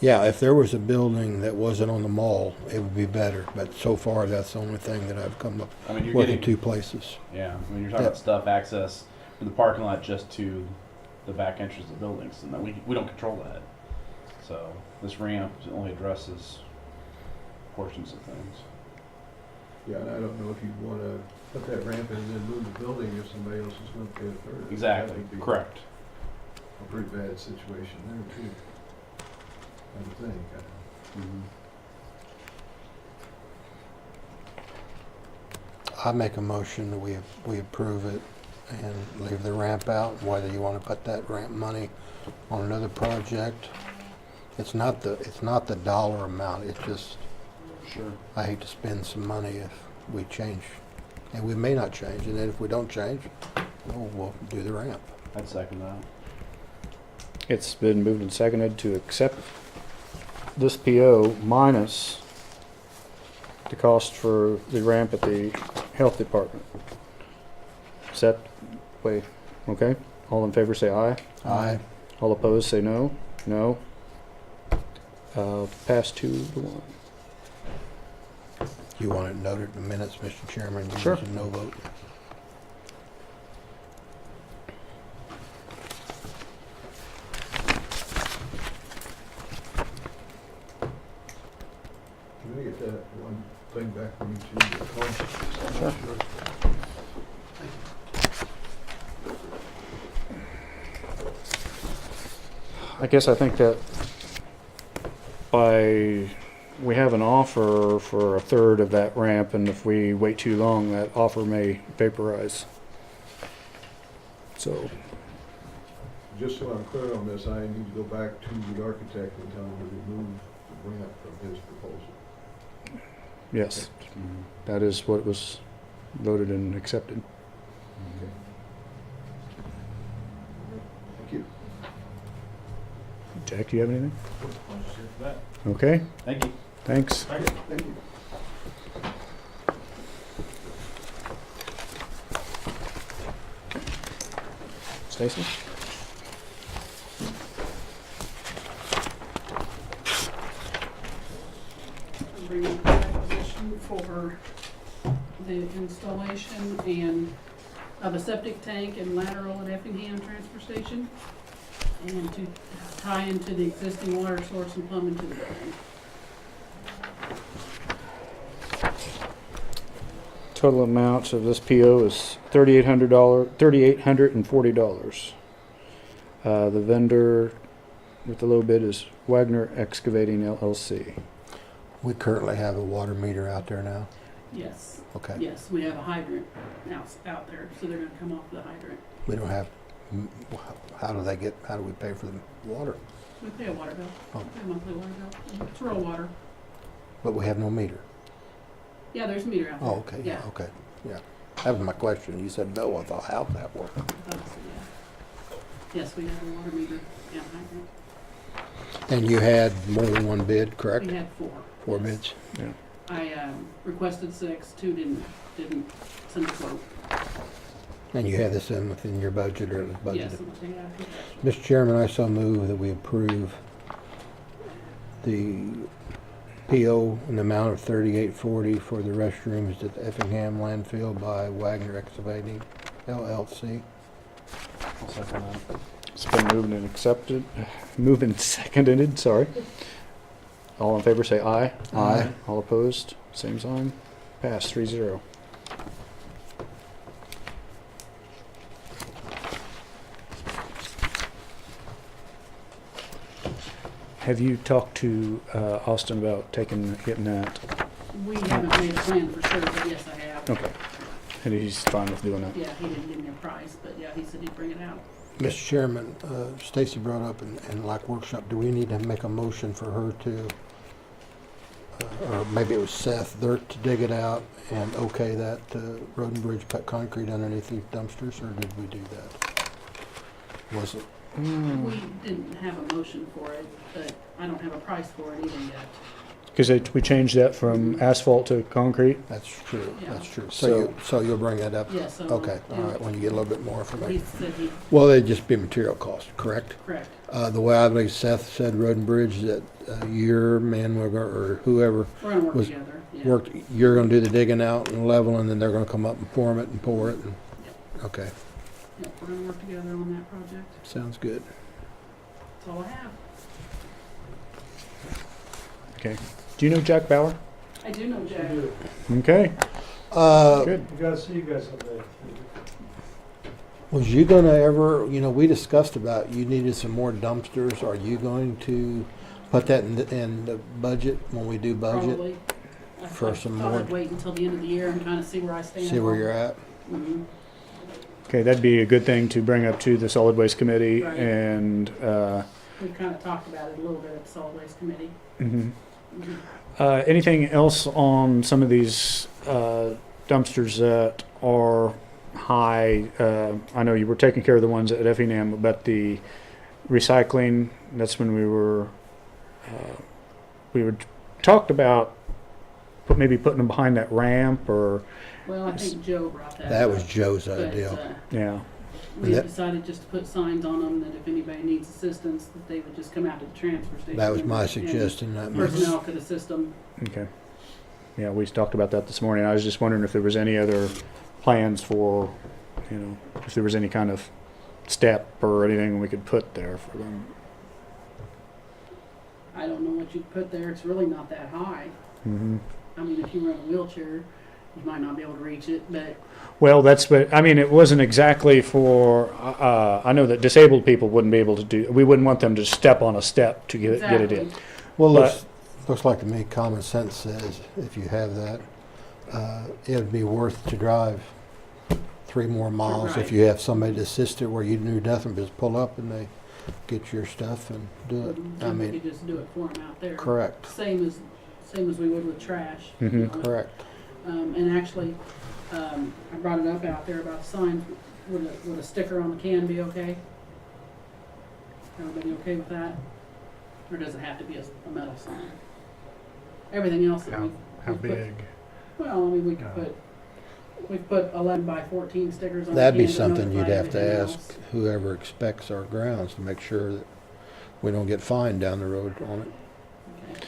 Yeah, if there was a building that wasn't on the mall, it would be better, but so far, that's the only thing that I've come up I mean you're with in getting 2 places. yeah. I mean you're talking about stuff access from the parking lot just to the back entrance of the buildings, and that we don't control that. So this ramp only addresses portions of things. Yeah, and I don't know if you'd wanna put that ramp in and then move the building if somebody else is gonna pay it first. Exactly, That would be correct. A pretty bad situation there too. I would think. Mhm. I make a motion that we approve it and leave the ramp out, whether you want to put that ramp money on another project. It's not the dollar amount, it's just, Sure. I hate to spend some money if we change, and we may not change, and then if we don't change, we'll do the ramp. I'd second that. It's been moved and seconded to accept this PO minus the cost for the ramp at the health department. Set, wait, okay? All in favor say aye. Aye. All opposed say no. No. Pass 2-1. You want it noted in the minutes, Mr. Chairman? You Sure. use a no vote. Can we get that one thing back from you too? the cost? Sure. I guess I think that we have an offer for a third of that ramp, and if we wait too long, that offer may vaporize. So, Just so I'm clear on this, I need to go back to the architect and tell him to remove the ramp from his proposal. yes, Mhm. that is what was voted and accepted. Okay. Thank you. Jack, do you have anything? I'll just hit that. Okay, Thank you. thanks. Thank you. Stacy? I'm bringing the application for the installation and of a septic tank and lateral at Effingham Transfer Station, and to tie into the existing water source and plumbing to the building. Total amount of this PO is $3,840. The vendor with the low bid is Wagner Excavating LLC. We currently have a water meter out there now. Yes, Okay. yes, we have a hydrant out there, so they're gonna come off the hydrant. We don't have, how do we pay for the water? We pay a water bill, Oh. we pay a monthly water bill, it's rural water. But we have no meter. Yeah, there's a meter out there. Oh, okay, yeah, okay, yeah. That was my question. You said no, I thought, how'd that work? Yeah. Yes, we have a water meter and hydrant. And you had more than one bid, correct? We had four. Four yes. bids? I requested 6, 2 didn't send a quote. And you had this in within your budget or the budget? Yes, I'm taking it out of your budget. Mr. Chairman, I so move that we approve the PO in the amount of $38.40 for the restrooms at the Effingham landfill by Wagner Excavating LLC. I'll second that. It's been moved and seconded, sorry. All in favor say aye. Aye. All opposed, same sign. Pass 3-0. Have you talked to Austin about getting that? We haven't made a plan for sure, but yes, I have. Okay. And he's fine with doing that? Yeah, he didn't give me a price, but yeah, he said he'd bring it out. Mr. Chairman, Stacy brought up in like workshop, do we need to make a motion for her to, or maybe it was Seth, to dig it out and okay that road and bridge cut concrete underneath these dumpsters, or did we do that? Was it? We didn't have a motion for it, but I don't have a price for it either yet. Because we changed that from asphalt to concrete. That's true, Yeah. that's true. So- So you'll bring that up? Yeah, so. Okay, all right, when you get a little bit more He information. said he, Well, it'd just be material cost, correct? correct. The way I believe Seth said road and bridge, that your man or whoever We're gonna work Was together, yeah. you're gonna do the digging out and level, and then they're gonna come up and form it and pour it. Okay, Yep, we're gonna work together on that project. sounds good. That's all I have. Okay. Do you know Jack Bauer? I do know Jack. Okay. Good. You guys, see you guys someday. Was you gonna ever, we discussed about you needed some more dumpsters. Are you going to put that in the budget when we do budget? Probably. For some I'll more- have to wait until the end of the year and kind of see where I stand. See where you're at? Mm-hmm. Okay, that'd be a good thing to bring up to the Solid Waste Committee Right. and, We've kind of talked about it a little bit at the Solid Waste Committee. mhm. Mhm. Anything else on some of these dumpsters that are high? I know you were taking care of the ones at Effingham, but the recycling, that's when we were talked about maybe putting them behind that ramp or, Well, I think Joe brought that That up. was Joe's But, idea. yeah. we That- decided just to put signs on them that if anybody needs assistance, that they would just come out to the transfer station. That was my and suggestion. That makes, Personnel could assist them. Okay. Yeah, we talked about that this morning. I was just wondering if there was any other plans for, if there was any kind of step or anything we could put there for them. I don't know what you'd put there. It's really not that high. Hmm. I mean, if you were in a wheelchair, you might not be able to reach it, but Well, it wasn't exactly for, I know that disabled people wouldn't be able to do, we wouldn't want them to step on a step to get it in. exactly. well, but- looks like to me common sense says if you have that, it would be worth to drive 3 more miles Right. if you have somebody to assist it where you do nothing but just pull up and they get your stuff and do it. I And we mean, could just do it for them out there. correct, Same as we would with trash. Mhm. correct. And actually, I brought it up out there about the signs. Would a sticker on the can be okay? Everybody okay with that? Or does it have to be a metal sign? Everything else that How we've put- big? Well, I mean, we could put 11 by 14 stickers on the can. That'd be to something you'd notify have to everything ask else. whoever expects our grounds to make sure that we don't get fined down the road on it. Okay.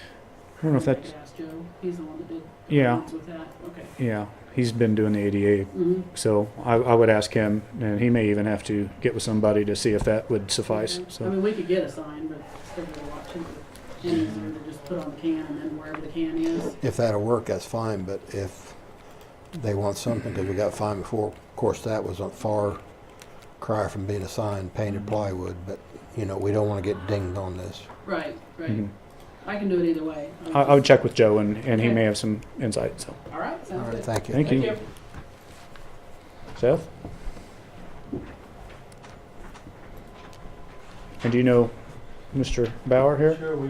I don't know if I that's, could ask Joe. He's the one that did Yeah. ones with that. Okay. yeah, he's been doing the ADA, Mm-hmm. so I would ask him, and he may even have to get with somebody to see if that would suffice, I so. mean, we could get a sign, but it's still a lot cheaper and easier to just put on the can and then wherever the can is. If that'll work, that's fine, but if they want something, because we got fined before, of course, that was a far cry from being a sign, painted plywood, but, we don't want to get dinged on this. Right, right. Mhm. I can do it either way. I would check with Joe, and he Okay. may have some insight, so. All right, All sounds right, good. thank you. Thank you. Seth? And do you know Mr. Bauer here? Sure, we,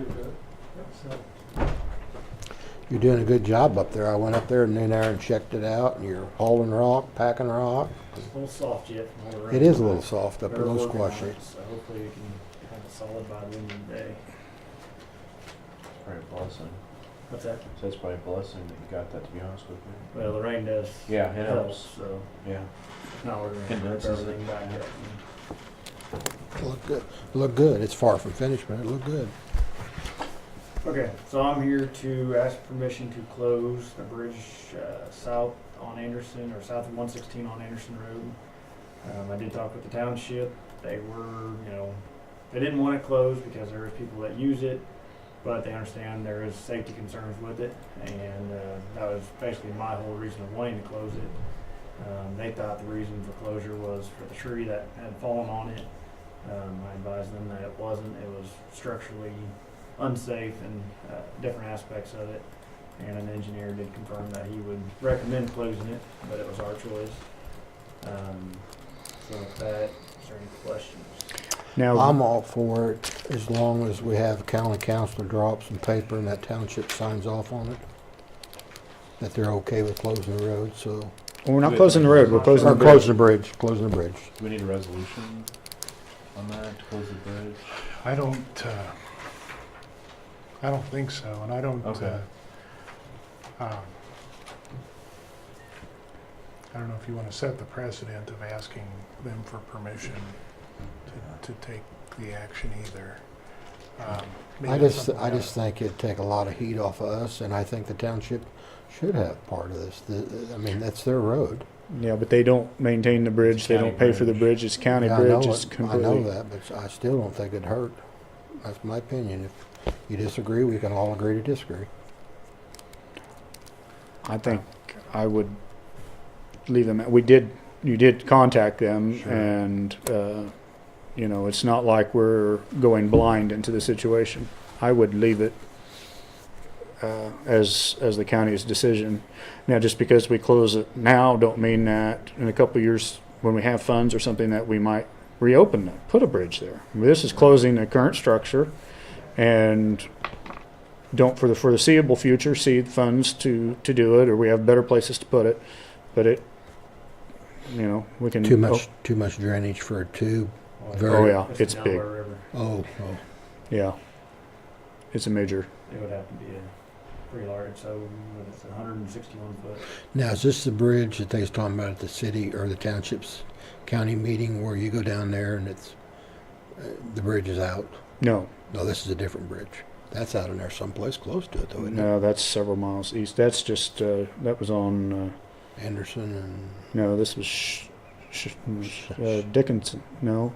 You're doing a good job up there. I went up there noon hour and checked it out, and you're hauling rock, packing rock. It's a little soft yet from all the rain. It is a little soft up, a They're little working on squashy. it, so hopefully we can have it solid by the end of the day. Probably a blessing. What's that? So it's probably a blessing that you got that, to be honest with you. Well, the rain does Yeah, it help, helps. so Yeah. now we're gonna rip Condenses it. everything back up. Look good. Look good. It's far from finished, but it looked good. Okay, so I'm here to ask permission to close the bridge south on Anderson, or south of 116 on Anderson Road. I did talk with the township. They were, they didn't want it closed because there is people that use it, but they understand there is safety concerns with it, and that was basically my whole reason of wanting to close it. They thought the reason for closure was for the tree that had fallen on it. I advised them that it wasn't. It was structurally unsafe and different aspects of it. And an engineer did confirm that he would recommend closing it, but it was our choice. So with that, is there any questions? Now, I'm all for it as long as we have county council draw up some paper and that township signs off on it. That they're okay with closing the road, so. we're not closing the road, we're closing Or the bridge. closing the bridge, closing the bridge. Do we need a resolution on that to close the bridge? I don't think so, and I don't, Okay. I don't know if you want to set the precedent of asking them for permission to take the action either. Maybe I it's just something else. think it'd take a lot of heat off of us, and I think the township should have part of this. I mean, that's their road. Yeah, but they don't maintain the bridge, It's they county don't pay for the bridge. bridge, it's county Yeah, bridge, I know it's it. I completely. know that, but I still don't think it'd hurt. That's my opinion. You disagree, we can all agree to disagree. I think I would leave them, you did contact them, Sure. and, you know, it's not like we're going blind into the situation. I would leave it as the county's decision. Now, just because we close it now, don't mean that in a couple of years, when we have funds or something, that we might reopen it, put a bridge there. I mean, this is closing the current structure, and don't for the foreseeable future see funds to do it, or we have better places to put it. But it, you know, we can. Too much drainage for a tube. Oh yeah, It's it's the big. Delaware River. Oh, Yeah, it's a major. It would have to be a pretty large, so it's 161 foot. now is this the bridge that they was talking about at the city or the township's county meeting where you go down there and it's, the bridge is out? No, No, this is a different bridge. That's out in there someplace close to it though, isn't it? no, that's several miles east. That's just that was on. Anderson and No, this was Dickinson. No,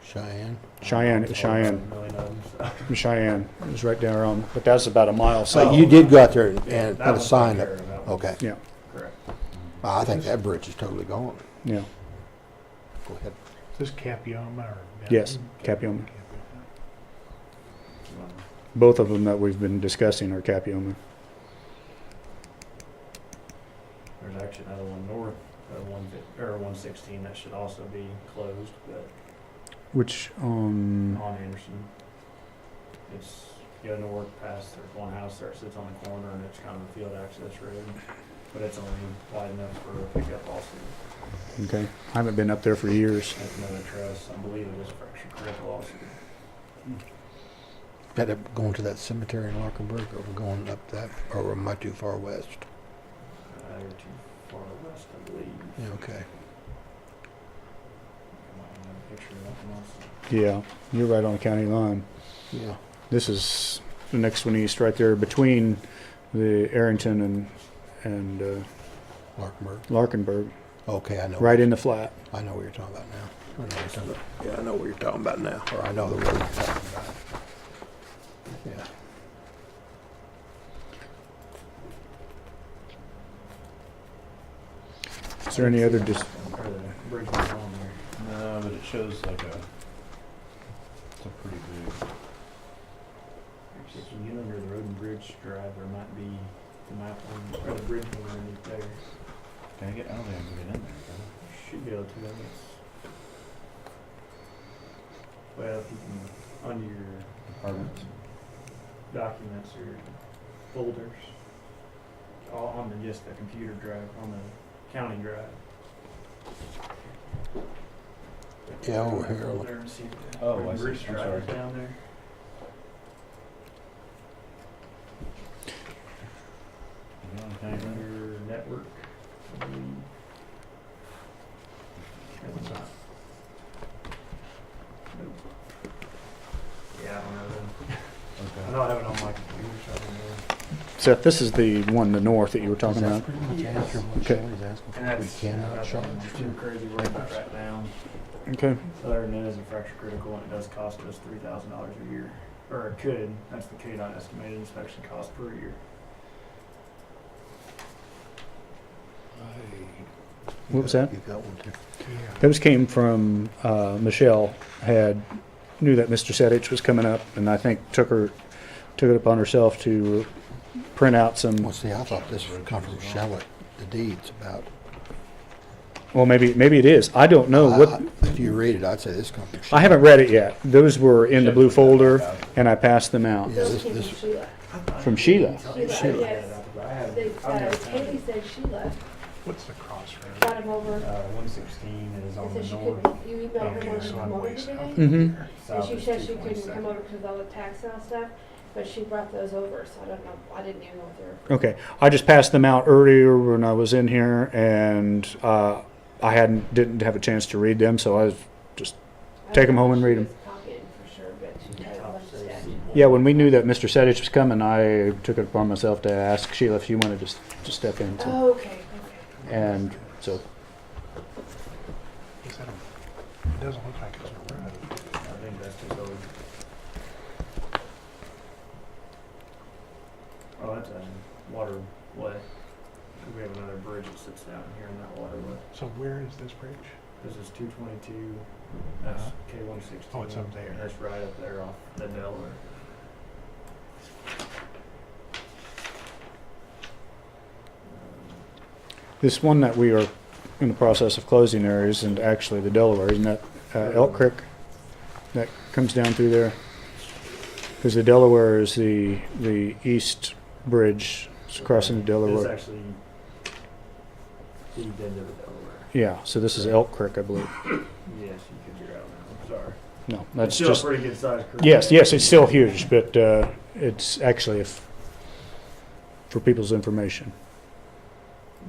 Cheyenne. Cheyenne. It was Cheyenne. A million of them, so. It was Cheyenne. It was right down around, but that's about a mile So south. you did go out there and That put a one's sign taken up. care of, that one's Okay. Yeah, Correct. I think that bridge is totally gone. yeah. Go ahead. Is this Capioma or? Yes, Capioma. Both of them that we've been discussing are Capioma. There's actually another one north of 116 that should also be closed, but Which on? on Anderson. It's, you go north past, there's one house there that sits on the corner and it's kind of a field access road, but it's only wide enough for a pickup also. Okay, I haven't been up there for years. That's another truss, I believe it is fracture critical also. That up going to that cemetery in Larkenburg, or we're going up that, or am I too far west? You're too far west, I believe. Yeah, okay. I might have a picture of nothing else. Yeah, you're right on the county line. Yeah. This is the next one east, right there between the Arrington and Larkenburg. Larkenburg, Okay, I know. right in the flat. I know what you're talking about now. I know what you're talking about. Yeah, I know what you're talking about now, or I know the road you're talking about. Yeah. Is there any other Or the bridge was on there. No, but it shows like it's a pretty big. Actually, if you get under the road and bridge drive, there might be the map on, or the bridge one underneath there. Can I get, I don't think I can get in there, can I? Should be able to, I guess. Well, if you can, under your Apartments. documents or folders, all on the, just the computer drive, on the county drive. Yeah, over here. Folder and see the Oh, road I and see. bridge I'm drive is sorry. down there. Can I get in? Under network, I believe. What's that? Yeah, I don't know then. I Okay. know I have it on my computer, so I don't know. Seth, this is the one, the north that you were talking about. Pretty much answer what Okay. Shelley's asking for. And that's We cannot nothing charge. too crazy worried about right now. Okay. Other than it is a fracture critical and it does cost us $3,000 a year. Or it could, that's the KDOT estimated inspection cost per year. What was that? You got one too. Those came from Michelle knew that Mr. Sedich was coming up, and I think took it upon herself to print out some. Well, see, I thought this would come from Shelley, the deeds about. Well, maybe it is. I don't know what. If you read it, I'd say this comes from Shelley. I haven't read it yet. Those were in the blue folder, and I passed them out. Yeah, this, From Sheila. Sheila. Yes. Haley said Sheila What's the crossroad? brought him over 116 is on and the said she north. could, you emailed her Okay, wanting to so come I'm over way today? south. Mm-hmm. And South she is said she couldn't 227. come over because of all the tax sale stuff, but she brought those over, so I don't know, I didn't even know if they were. Okay. I just passed them out earlier when I was in here, and I didn't have a chance to read them, so I was just take them home and read them. She was copying for sure, but she had a bunch of stuff. Yeah, when we knew that Mr. Sedich was coming, I took it upon myself to ask Sheila if she wanted to step in. So. Oh, okay, okay. And so, Is that it doesn't look like it's a road. I think that's just old. Oh, that's a waterway. We have another bridge that sits down here in that waterway. So where is this bridge? This is 222, that's K-116. Oh, it's up there. That's right up there off the Delaware. This one that we are in the process of closing there isn't actually the Delaware, isn't that Elk Creek that comes down through there? Because the Delaware is the east bridge. It's crossing the It's Delaware. actually feeds into the Delaware. Yeah, so this is Elk Creek, I believe. Yes, you could figure out now, I'm sorry. No, It's that's still just, a pretty good sized creek. yes, it's still huge, but it's actually for people's information.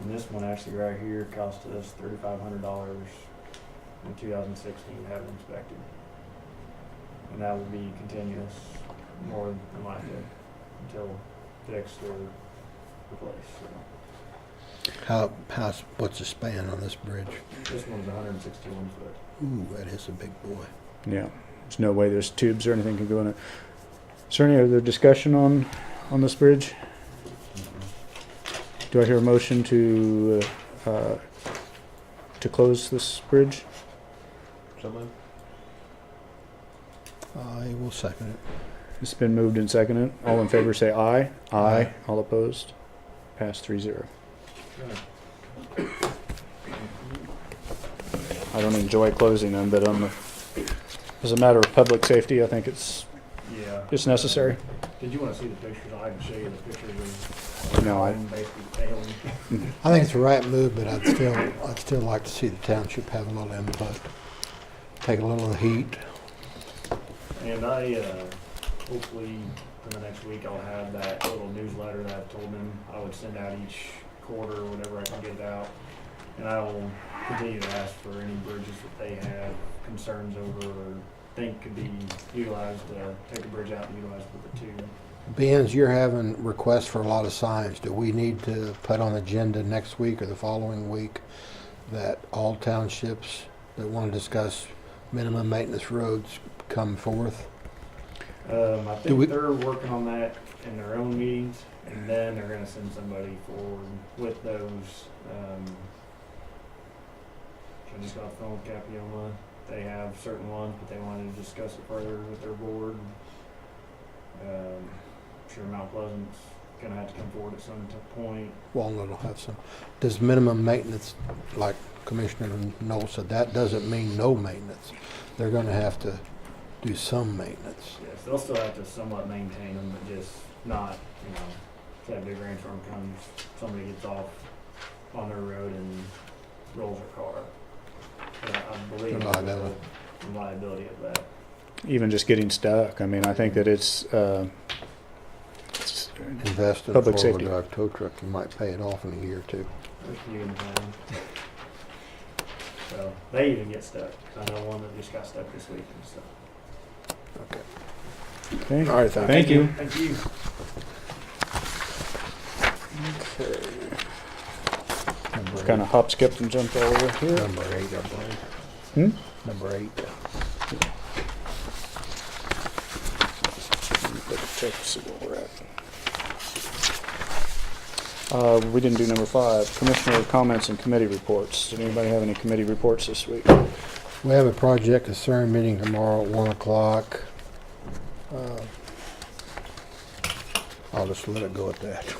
And this one actually right here cost us $3,500 in 2016 to have it inspected. And that will be continuous, more than likely, until fixed or replaced. So What's the span on this bridge? this one's 161 foot. Ooh, that is a big boy. Yeah, there's no way there's tubes or anything can go in it. Is there any other discussion on this bridge? Do I hear a motion to close this bridge? So moved. I will second it. It's been moved and seconded. All in favor say aye. Aye. All opposed? Pass 3-0. I don't enjoy closing them, but as a matter of public safety, I think it's necessary. Did you want to see the pictures? I can show you the pictures of No, basically failing. I think it's the right move, but I'd still like to see the township have a little input. Take a little of the heat. And I, hopefully, for the next week, I'll have that little newsletter that I told them I would send out each quarter, whenever I can get it out. And I will continue to ask for any bridges that they have concerns over or think could be utilized, take a bridge out and utilize with the tube. Being as you're having requests for a lot of signs, do we need to put on agenda next week or the following week that all townships that want to discuss minimum maintenance roads come forth? I think they're working on that in their own meetings, and then they're gonna send somebody forward with those. I just got off the phone with Capioma. They have certain ones, but they wanted to discuss it further with their board. I'm sure Mount Pleasant's gonna have to come forward at some point. Walnut will have some. Does minimum maintenance, like Commissioner Knoll said, that doesn't mean no maintenance. They're going to have to do some maintenance. Yes, they'll still have to somewhat maintain them, but just not, say a big rainstorm comes, somebody gets off on their road and rolls their car. But I believe The liability. the liability of that. even just getting stuck. I mean, I think that it's Invest in a Public four-wheel safety. drive tow truck, you might pay it off in a year or two. There's a few in town. So they even get stuck. I know one that just got stuck this week and stuff. okay. All right, Thank you. Thank you. Kind of hop, skipped, and jumped all over here. Number 8, I believe. Number 8. Check to see where we're at. We didn't do number 5. Commissioner comments and committee reports. Did anybody have any committee reports this week? We have a project concern meeting tomorrow at 1 o'clock. I'll just let it go at that.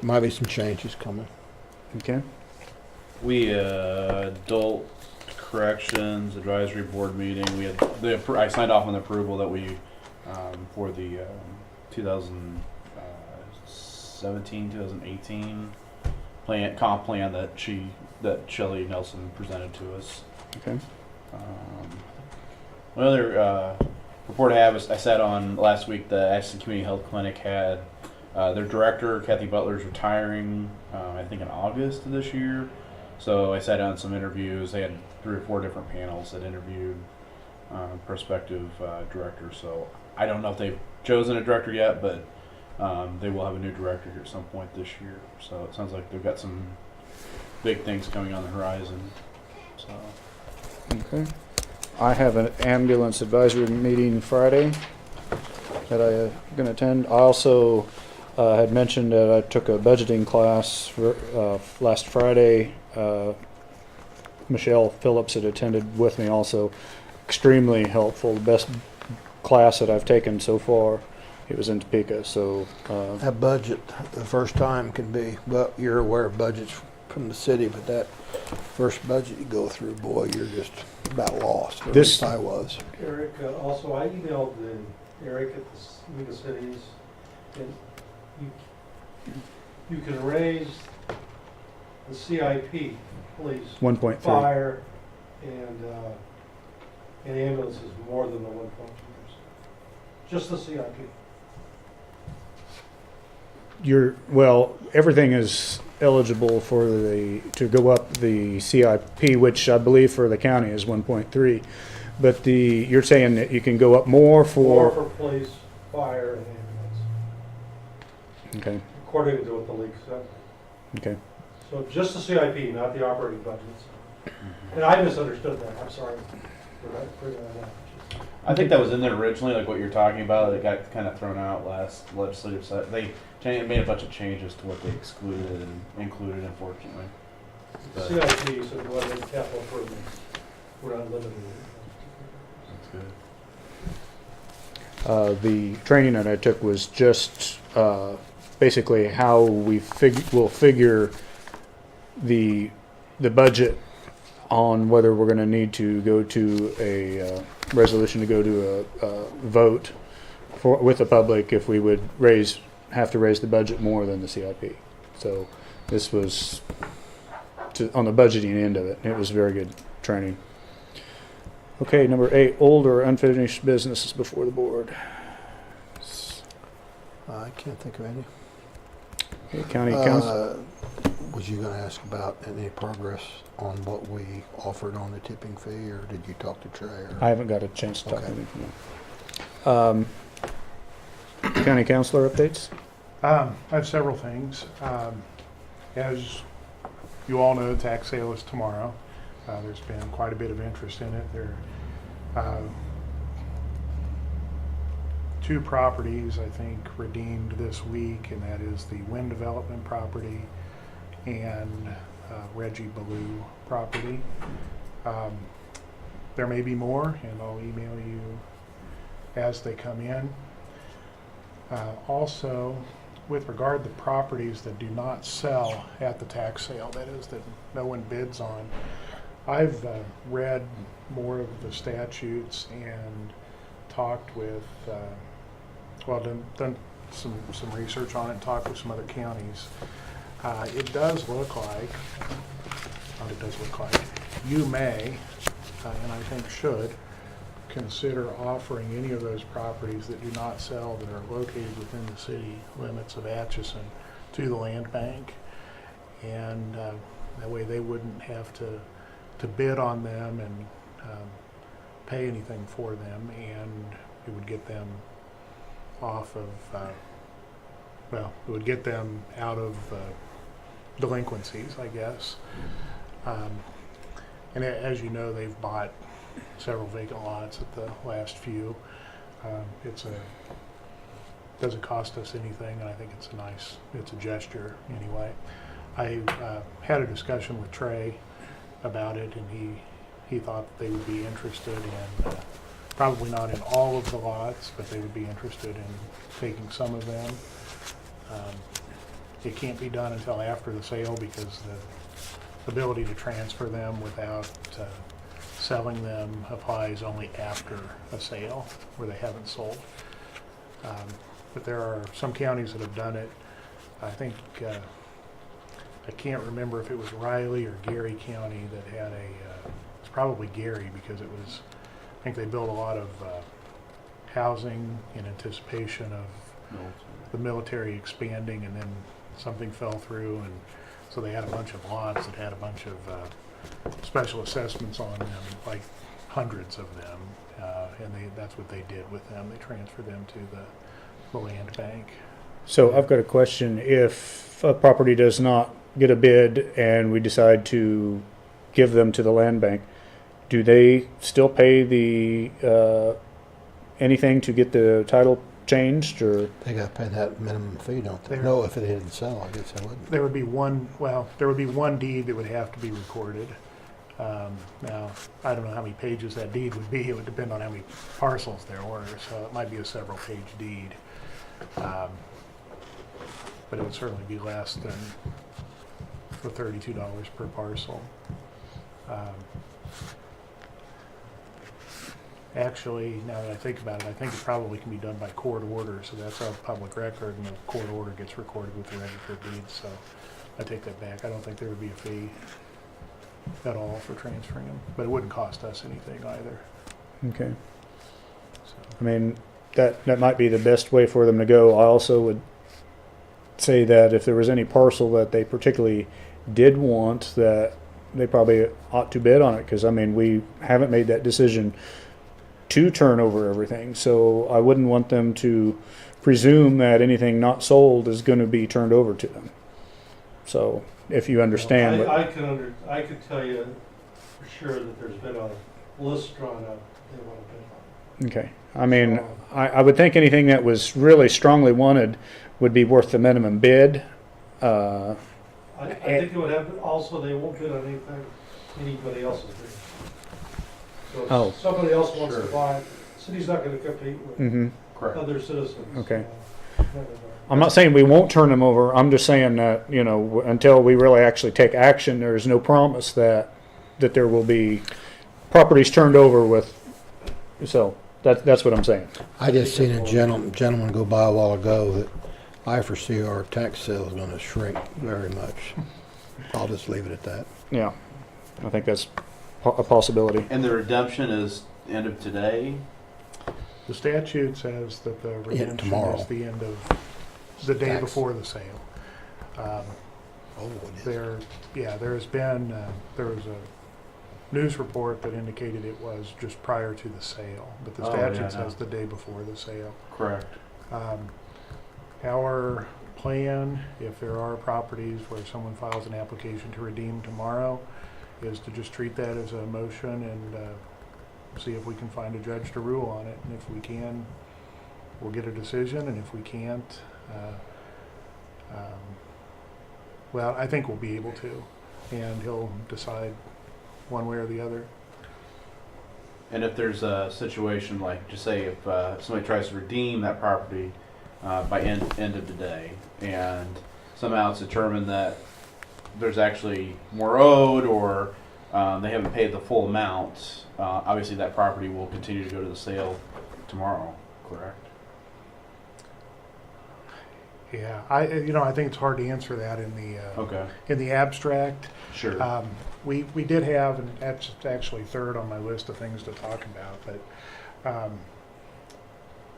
Might be some changes coming. Okay. We adult corrections advisory board meeting. We had I signed off on the approval that we for the 2017 2018 comp plan that Shelley Nelson presented to us. Okay. One other report I have is I sat on last week. The Ashland Community Health Clinic had their director, Kathy Butler, is retiring, I think in August of this year. So I sat down some interviews. They had 3 or 4 different panels that interviewed prospective directors. So I don't know if they've chosen a director yet, but they will have a new director here at some point this year. So it sounds like they've got some big things coming on the horizon. So Okay. I have an ambulance advisory meeting Friday that I'm going to attend. I also had mentioned that I took a budgeting class last Friday. Michelle Phillips had attended with me also. Extremely helpful, the best class that I've taken so far. It was in Topeka, so That budget, the first time can be, well, you're aware of budgets from the city, but that first budget you go through, boy, you're just about lost. At This- least I was. Eric, also, I emailed Eric at the League of Cities, and you can raise the CIP, police, 1.3. fire, and ambulances more than the 1.2%. Just the CIP. Everything is eligible for to go up the CIP, which I believe for the county is 1.3. But you're saying that you can go up more More for, for police, fire, and ambulance, okay, according to what the league said. okay. So just the CIP, not the operating budgets. And I misunderstood that, I'm sorry for that. I think that was in there originally, like what you're talking about. It got kind of thrown out last legislative session. They made a bunch of changes to what they excluded and included, unfortunately. But CIP, so what are capital improvements? We're not limited. that's good. The training that I took was just basically how we'll figure the budget on whether we're going to need to go to a resolution to go to a vote with the public if we would have to raise the budget more than the CIP. So this was on the budgeting end of it. It was very good training. Okay, number 8, old or unfinished business before the board. I can't think of any. Okay, county council. Was you going to ask about any progress on what we offered on the tipping fee, or did you talk to Trey? Or? I haven't got a chance to talk Okay. to him. County councilor updates? I have several things. As you all know, tax sale is tomorrow. There's been quite a bit of interest in it. There are 2 properties, I think, redeemed this week, and that is the Wind Development property and Reggie Ballou property. There may be more, and I'll email you as they come in. Also, with regard to properties that do not sell at the tax sale, that is, that no one bids on, I've read more of the statutes and talked with, done some research on it and talked with some other counties. It does look like, you may, and I think should, consider offering any of those properties that do not sell that are located within the city limits of Atchison to the land bank. And that way they wouldn't have to bid on them and pay anything for them, and it would get them off of, it would get them out of delinquencies, I guess. And as you know, they've bought several vacant lots at the last few. Doesn't cost us anything, and I think it's a gesture anyway. I had a discussion with Trey about it, and he thought they would be interested in, probably not in all of the lots, but they would be interested in taking some of them. It can't be done until after the sale because the ability to transfer them without selling them applies only after a sale where they haven't sold. But there are some counties that have done it. I think, I can't remember if it was Riley or Gary County that had it's probably Gary because it was, I think they built a lot of housing in anticipation of the military expanding, and then something fell through, and so they had a bunch of lots that had a bunch of special assessments on them, like hundreds of them, and that's what they did with them. They transferred them to the land bank. So I've got a question. If a property does not get a bid and we decide to give them to the land bank, do they still pay the anything to get the title changed, or? They gotta pay that minimum fee, don't they? There- No, if it didn't sell, I guess they wouldn't. There would be one deed that would have to be recorded. Now, I don't know how many pages that deed would be. It would depend on how many parcels there were, so it might be a several-page deed. But it would certainly be less than the $32 per parcel. Actually, now that I think about it, I think it probably can be done by court order, so that's a public record, and the court order gets recorded with the register of deeds, so I take that back. I don't think there would be a fee at all for transferring them, but it wouldn't cost us anything either. Okay. So. I mean, that might be the best way for them to go. I also would say that if there was any parcel that they particularly did want, that they probably ought to bid on it, because I mean, we haven't made that decision to turn over everything, so I wouldn't want them to presume that anything not sold is going to be turned over to them. So if you understand, I could tell you for sure that there's been a list drawn up they want to bid on. okay. I mean, I would think anything that was really strongly wanted would be worth the minimum bid. I think it would have, also they won't bid on anything anybody else is bidding. So Oh. if somebody else wants to Sure. buy it, city's not gonna compete with Mm-hmm. Correct. other citizens. Okay. Uh, I'm not saying we won't turn them over. I'm just saying that, you know, until we really actually take action, there is no promise that there will be properties turned over with. So that's what I'm saying. I just seen a gentleman go by a while ago that I foresee our tax sale is gonna shrink very much. I'll just leave it at that. Yeah, I think that's a possibility. And the redemption is end of today? The statute says that the redemption tomorrow. is the end of the day Tax. before the sale. Oh, it is. There's been, there was a news report that indicated it was just prior to the sale, but the Oh, yeah, statute no. says the day before the sale. Correct. Our plan, if there are properties where someone files an application to redeem tomorrow, is to just treat that as a motion and see if we can find a judge to rule on it. And if we can, we'll get a decision, and if we can't, well, I think we'll be able to, and he'll decide one way or the other. And if there's a situation like, just say if somebody tries to redeem that property by end of the day, and somehow it's determined that there's actually more owed, or they haven't paid the full amount, obviously that property will continue to go to the sale tomorrow, correct? Yeah, I think it's hard to answer that Okay, in the abstract. sure. We did have, and that's actually third on my list of things to talk about, but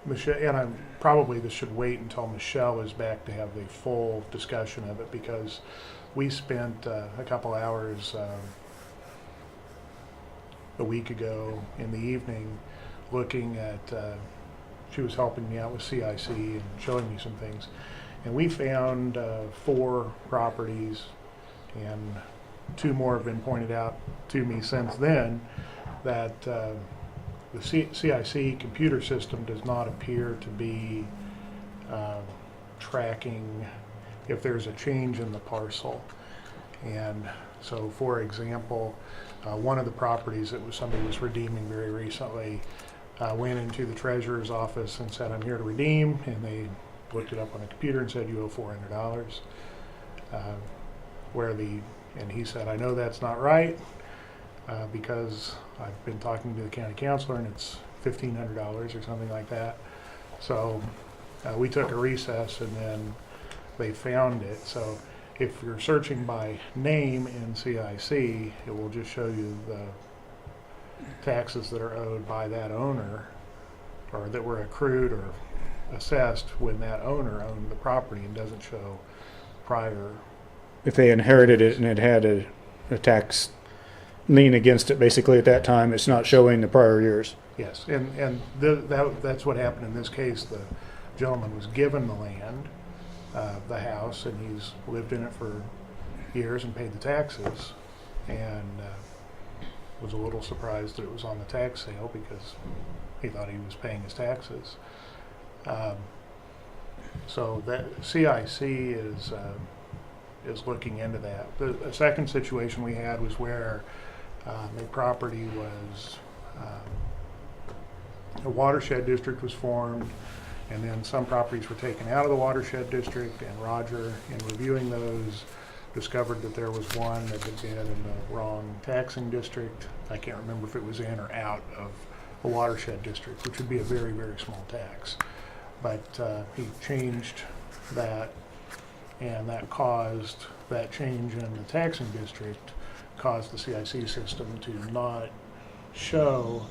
Michelle, and probably this should wait until Michelle is back to have the full discussion of it, because we spent a couple hours a week ago in the evening looking at, she was helping me out with CIC and showing me some things, and we found 4 properties, and 2 more have been pointed out to me since then, that the CIC computer system does not appear to be tracking if there's a change in the parcel. And so, for example, one of the properties that somebody was redeeming very recently went into the treasurer's office and said, "I'm here to redeem," and they looked it up on the computer and said, "You owe $400." And he said, "I know that's not right because I've been talking to the county counselor and it's $1,500 or something like that." So we took a recess, and then they found it. So if you're searching by name in CIC, it will just show you the taxes that are owed by that owner, or that were accrued or assessed when that owner owned the property, and doesn't show prior. If they inherited it and it had a tax lien against it, basically at that time, it's not showing the prior years. Yes, and that's what happened in this case. The gentleman was given the land, the house, and he's lived in it for years and paid the taxes, and was a little surprised that it was on the tax sale because he thought he was paying his taxes. So that CIC is looking into that. The second situation we had was where a property was, a watershed district was formed, and then some properties were taken out of the watershed district, and Roger, in reviewing those, discovered that there was one that had been in the wrong taxing district. I can't remember if it was in or out of a watershed district, which would be a very, very small tax. But he changed that, and that caused, that change in the taxing district caused the CIC system to not show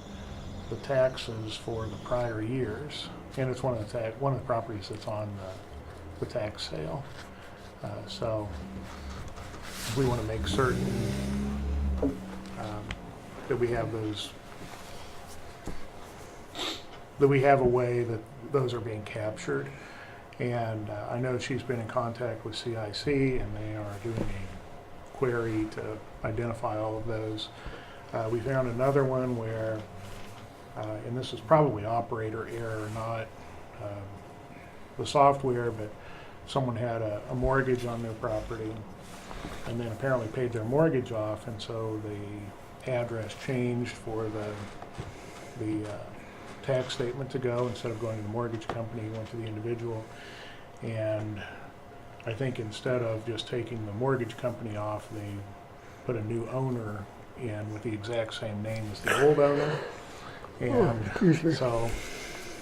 the taxes for the prior years. And it's one of the properties that's on the tax sale. So we want to make certain that we have those, that we have a way that those are being captured. And I know she's been in contact with CIC, and they are doing a query to identify all of those. We found another one where, and this is probably operator error, not the software, but someone had a mortgage on their property and then apparently paid their mortgage off, and so the address changed for the tax statement to go. Instead of going to the mortgage company, it went to the individual. And I think instead of just taking the mortgage company off, they put a new owner in with the exact same name as the old owner. And so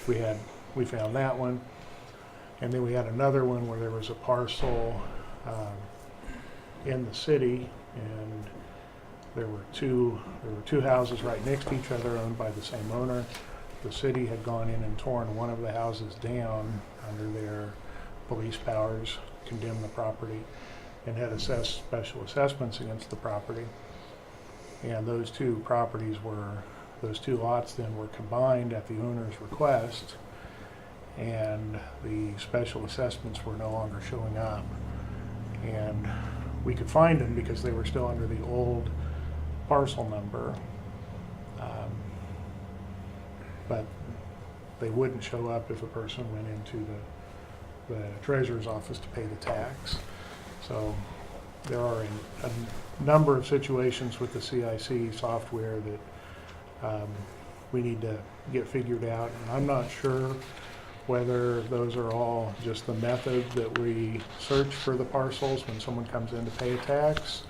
we found that one. And then we had another one where there was a parcel in the city, and there were two houses right next to each other owned by the same owner. The city had gone in and torn one of the houses down under their police powers, condemned the property, and had assessed special assessments against the property. And those two lots then were combined at the owner's request, and the special assessments were no longer showing up. And we could find them because they were still under the old parcel number, but they wouldn't show up if a person went into the treasurer's office to pay the tax. So there are a number of situations with the CIC software that we need to get figured out. And I'm not sure whether those are all just the method that we search for the parcels when someone comes in to pay a tax,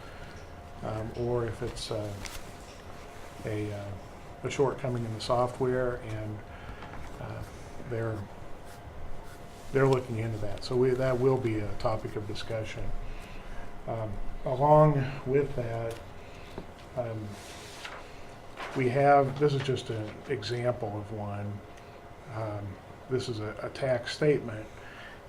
or if it's a shortcoming in the software, and they're looking into that. So that will be a topic of discussion. Along with that, we have, this is just an example of one. This is a tax statement,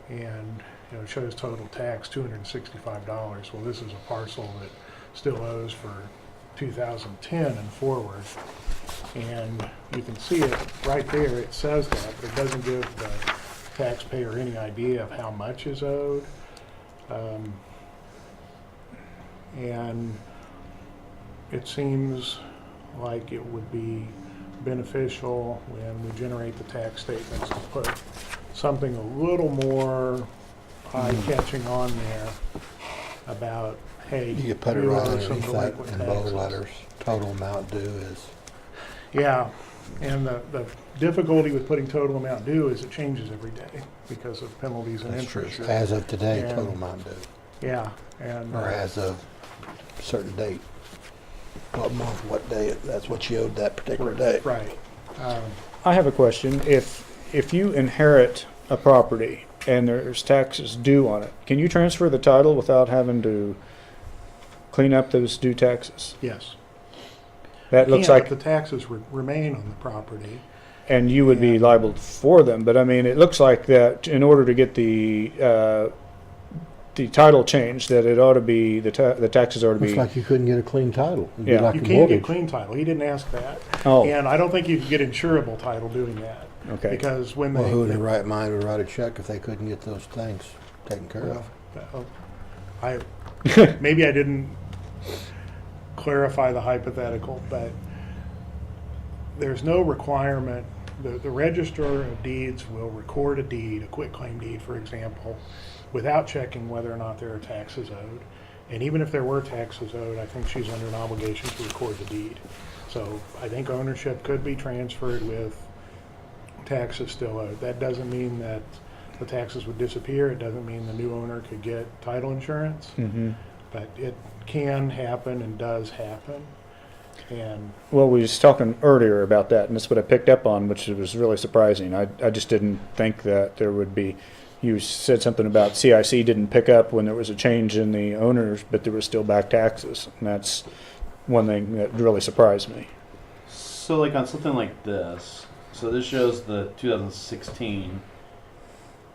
and it shows total tax $265. Well, this is a parcel that still owes for 2010 and forward, and you can see it right there. It says that, but it doesn't give the taxpayer any idea of how much is owed. And it seems like it would be beneficial when we generate the tax statements to put something a little more eye-catching on there about, hey, You could put it you right owe some underneath that delinquent in bold taxes. letters. Total amount due is, Yeah, and the difficulty with putting total amount due is it changes every day because of penalties and that's true. interest. As of today, And- total amount due. Yeah, and Or as of a certain date. What month, what day, that's what you owed that particular day. right. I have a question. If you inherit a property and there's taxes due on it, can you transfer the title without having to clean up those due taxes? Yes. That looks Yeah, like, but the taxes remain on the property. and you would be Yeah. liable for them, but I mean, it looks like that in order to get the title changed, that it ought to be, the taxes ought to Looks be. like you couldn't get a clean title. It'd be Yeah. like You a can't get mortgage. clean title. He didn't ask that. Oh, And I don't think you can get insurable title doing that. okay. Because when Well, they. who in their right mind would write a check if they couldn't get those things taken care Well, of? maybe I didn't clarify the hypothetical, but there's no requirement the register of deeds will record a deed, a quitclaim deed, for example, without checking whether or not there are taxes owed. And even if there were taxes owed, I think she's under an obligation to record the deed. So I think ownership could be transferred with taxes still owed. That doesn't mean that the taxes would disappear. It doesn't mean the new owner could get title insurance. Mm-hmm. But it can happen and does happen. And Well, we was talking earlier about that, and that's what I picked up on, which was really surprising. I just didn't think that there would be. You said something about CIC didn't pick up when there was a change in the owners, but there was still back taxes, and that's one thing that really surprised me. So like on something like this, so this shows the 2016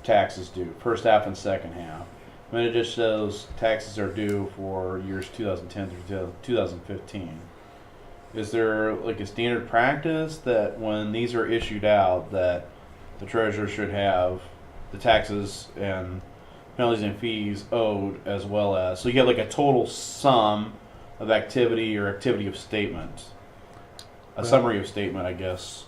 taxes due, first half and second half. And then it just shows taxes are due for years 2010 through 2015. Is there like a standard practice that when these are issued out that the treasurer should have the taxes and penalties and fees owed as well as, so you get like a total sum of activity or activity of statement, a summary of statement, I guess.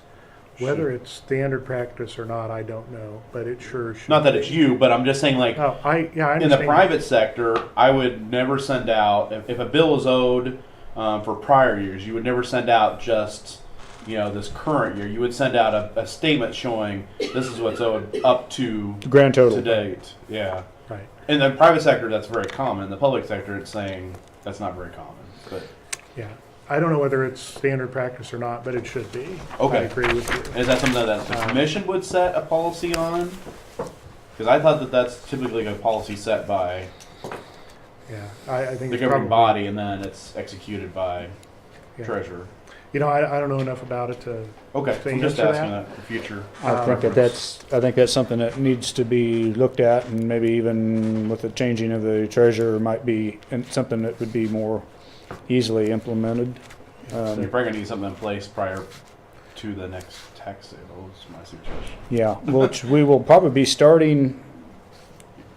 whether it's standard practice or not, I don't know, but it sure should. Not that it's you, but I'm just saying like Oh, I in understand. the private sector, I would never send out, if a bill is owed for prior years, you would never send out just, this current year. You would send out a statement showing this is what's owed up to Grand total. to date. Yeah. Right. In the private sector, that's very common. In the public sector, it's saying that's not very common. But Yeah. I don't know whether it's standard practice or not, but it should be. Okay. I agree with you. is that something that the commission would set a policy on? Because I thought that that's typically a policy set by Yeah, I think the it's governing probably, body, and then it's executed by yeah. treasurer. I don't know enough about it to. Okay, To I'm just answer asking that? that for future. I think that's something that needs to be looked at, and maybe even with the changing of the treasurer might be something that would be more easily implemented. So you're probably gonna need something in place prior to the next tax sale, is my suggestion. Yeah, which we will probably be starting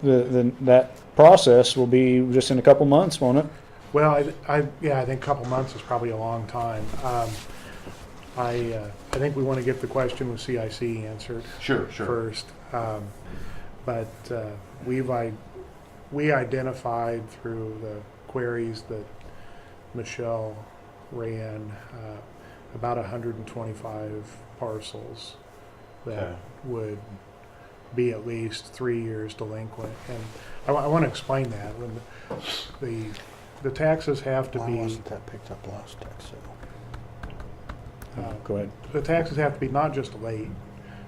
that process will be just in a couple months, won't it? Well, I think a couple months is probably a long time. I think we want to get the question with CIC answered Sure. first. But we identified through the queries that Michelle ran about 125 parcels that Okay. would be at least 3 years delinquent. And I want to explain that. When the taxes have to Why be, wasn't that picked up last tax sale? Go ahead. the taxes have to be not just late.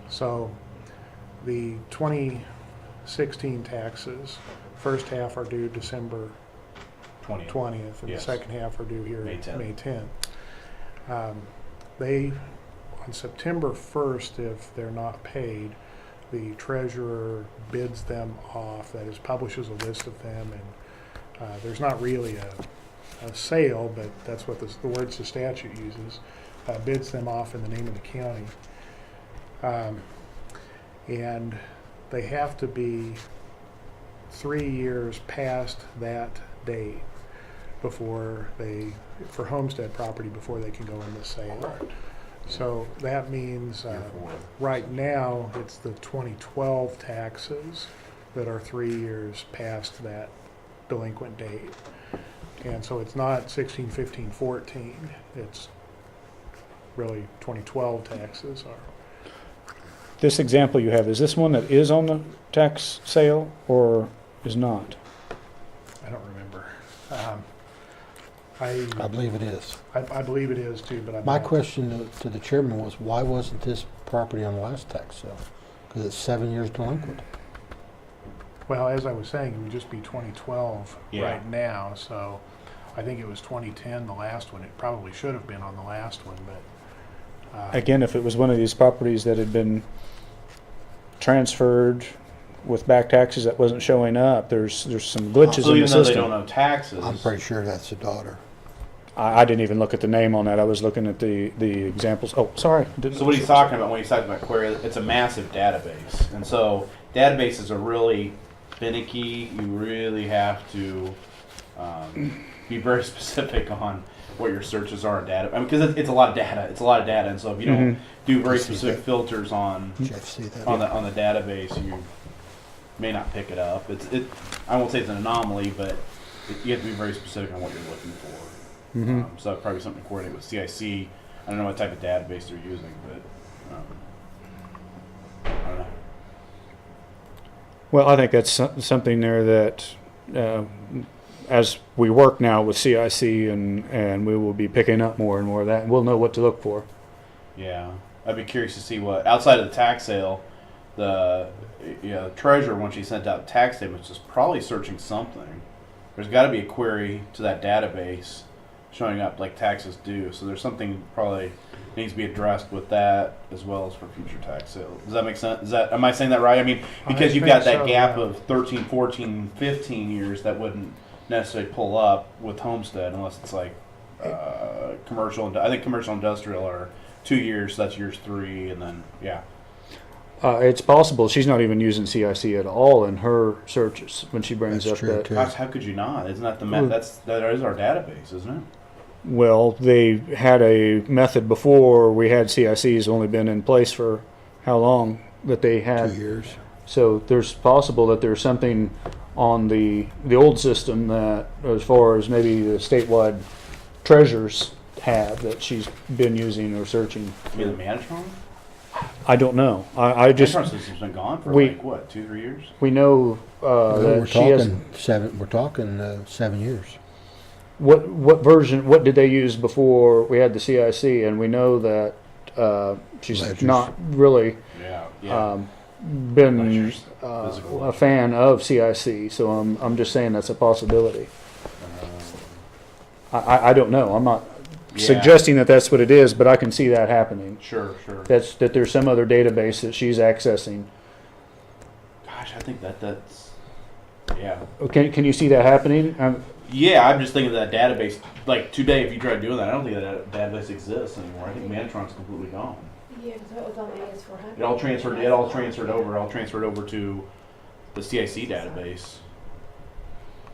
So the 2016 taxes, first half are due December 20th, and Yes. the second half are due here May 10th. May 10th. They, on September 1st, if they're not paid, the treasurer bids them off, that is, publishes a list of them, and there's not really a sale, but that's what the words the statute uses, bids them off in the name of the county. And they have to be 3 years past that date before for homestead property, before they can go into sale. So that means right now it's the 2012 taxes that are 3 years past that delinquent date. And so it's not 16, 15, 14. It's really 2012 taxes are. This example you have, is this one that is on the tax sale or is not? I don't remember. I believe it is. I believe it is too, but I'm My not- question to the chairman was, why wasn't this property on the last tax sale? Because it's 7 years delinquent. Well, as I was saying, it would just be 2012 Yeah. right now, so I think it was 2010, the last one. It probably should have been on the last one, but. Again, if it was one of these properties that had been transferred with back taxes that wasn't showing up, there's some glitches So in the even though they system. don't owe taxes, I'm pretty sure that's the daughter. I didn't even look at the name on that. I was looking at the examples. Oh, sorry. so what he's talking about when he's talking about query, it's a massive database, and so databases are really finicky. You really have to be very specific on what your searches are in data. I mean, because it's a lot of data. It's a lot of data, and so if you don't do very specific filters on Jeff, see that? on the database, you may not pick it up. I won't say it's an anomaly, but you have to be very specific on what you're looking for. Mhm. So that'd probably be something to coordinate with CIC. I don't know what type of database they're using, but I don't know. Well, I think that's something there that, as we work now with CIC and we will be picking up more and more of that, and we'll know what to look for. Yeah, I'd be curious to see what outside of the tax sale, the treasurer when she sent out tax statements is probably searching something. There's got to be a query to that database showing up like taxes due. So there's something probably needs to be addressed with that as well as for future tax sales. Does that make sense? Am I saying that right? I mean, because you've got that gap of 13, 14, 15 years that wouldn't necessarily pull up with homestead unless it's like commercial. I think commercial industrial are 2 years. So that's years 3, and then It's possible she's not even using CIC at all in her searches when she brings That's up true, that. too. how could you not? Isn't that that is our database, isn't it? Well, they had a method before we had CICs only been in place for how long that they had. 2 years. So there's possible that there's something on the old system that, as far as maybe the statewide treasurers have, that she's been using or searching. You mean the Manatron? I don't know. I just Manatron system's been gone for we- like what, 2-3 years? we know No, that we're she has. talking 7. We're talking 7 years. What version? What did they use before we had the CIC? And we know that she's Ledgers. not really Yeah. been Ledgers, physical. a fan of CIC. So I'm just saying that's a possibility. I don't know. I'm not suggesting that that's what it is, but I can see that happening. Sure. That there's some other database that she's accessing. Gosh, I think that's yeah. Can you see that happening? Yeah, I'm just thinking of that database. Like today, if you try doing that, I don't think that database exists anymore. I think Manatron's completely gone. Yeah, because it was on the AS400. It all transferred over to the CIC database.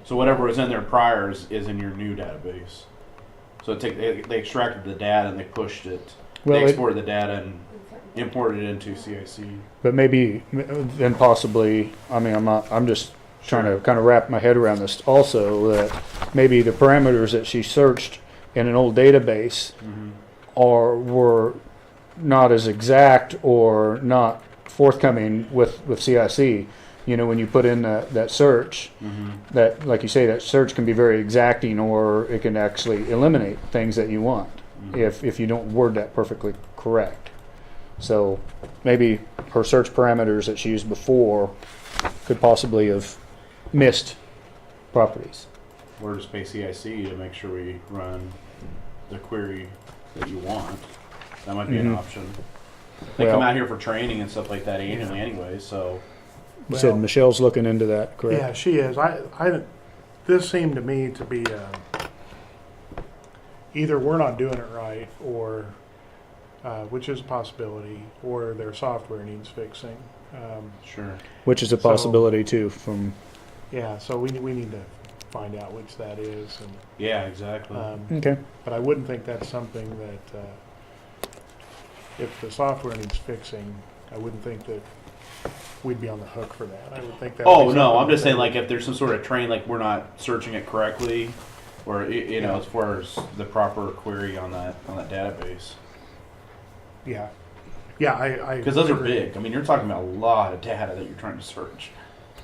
So whatever was in there prior is in your new database. So they extracted the data and they pushed it. Well, they it- exported the data and imported it into CIC. But maybe then possibly. I mean, I'm just trying to kind of wrap my head around this also, that maybe the parameters that she searched in an old database were not as exact or not forthcoming with CIC. You know, when you put in that search, that, like you say, that search can be very exacting, or it can actually eliminate things that you want if you don't word that perfectly correct. So maybe her search parameters that she used before could possibly have missed properties. Or just pay CIC to make sure we run the query that you want. That might be an option. They come out here for training and stuff like that annually anyway, so. You said Michelle's looking into that, correct? Yeah, she is. This seemed to me to be either we're not doing it right, or which is a possibility, or their software needs fixing. Sure. Which is a possibility too. From Yeah, so we need to find out which that is, and Yeah, exactly. okay, but I wouldn't think that's something that if the software needs fixing, I wouldn't think that we'd be on the hook for that. I would think that. Oh no, I'm just saying, like, if there's some sort of train, like we're not searching it correctly, or you know, as far as the proper query on that database. Yeah, I Because those are agree. big. I mean, you're talking about a lot of data that you're trying to search.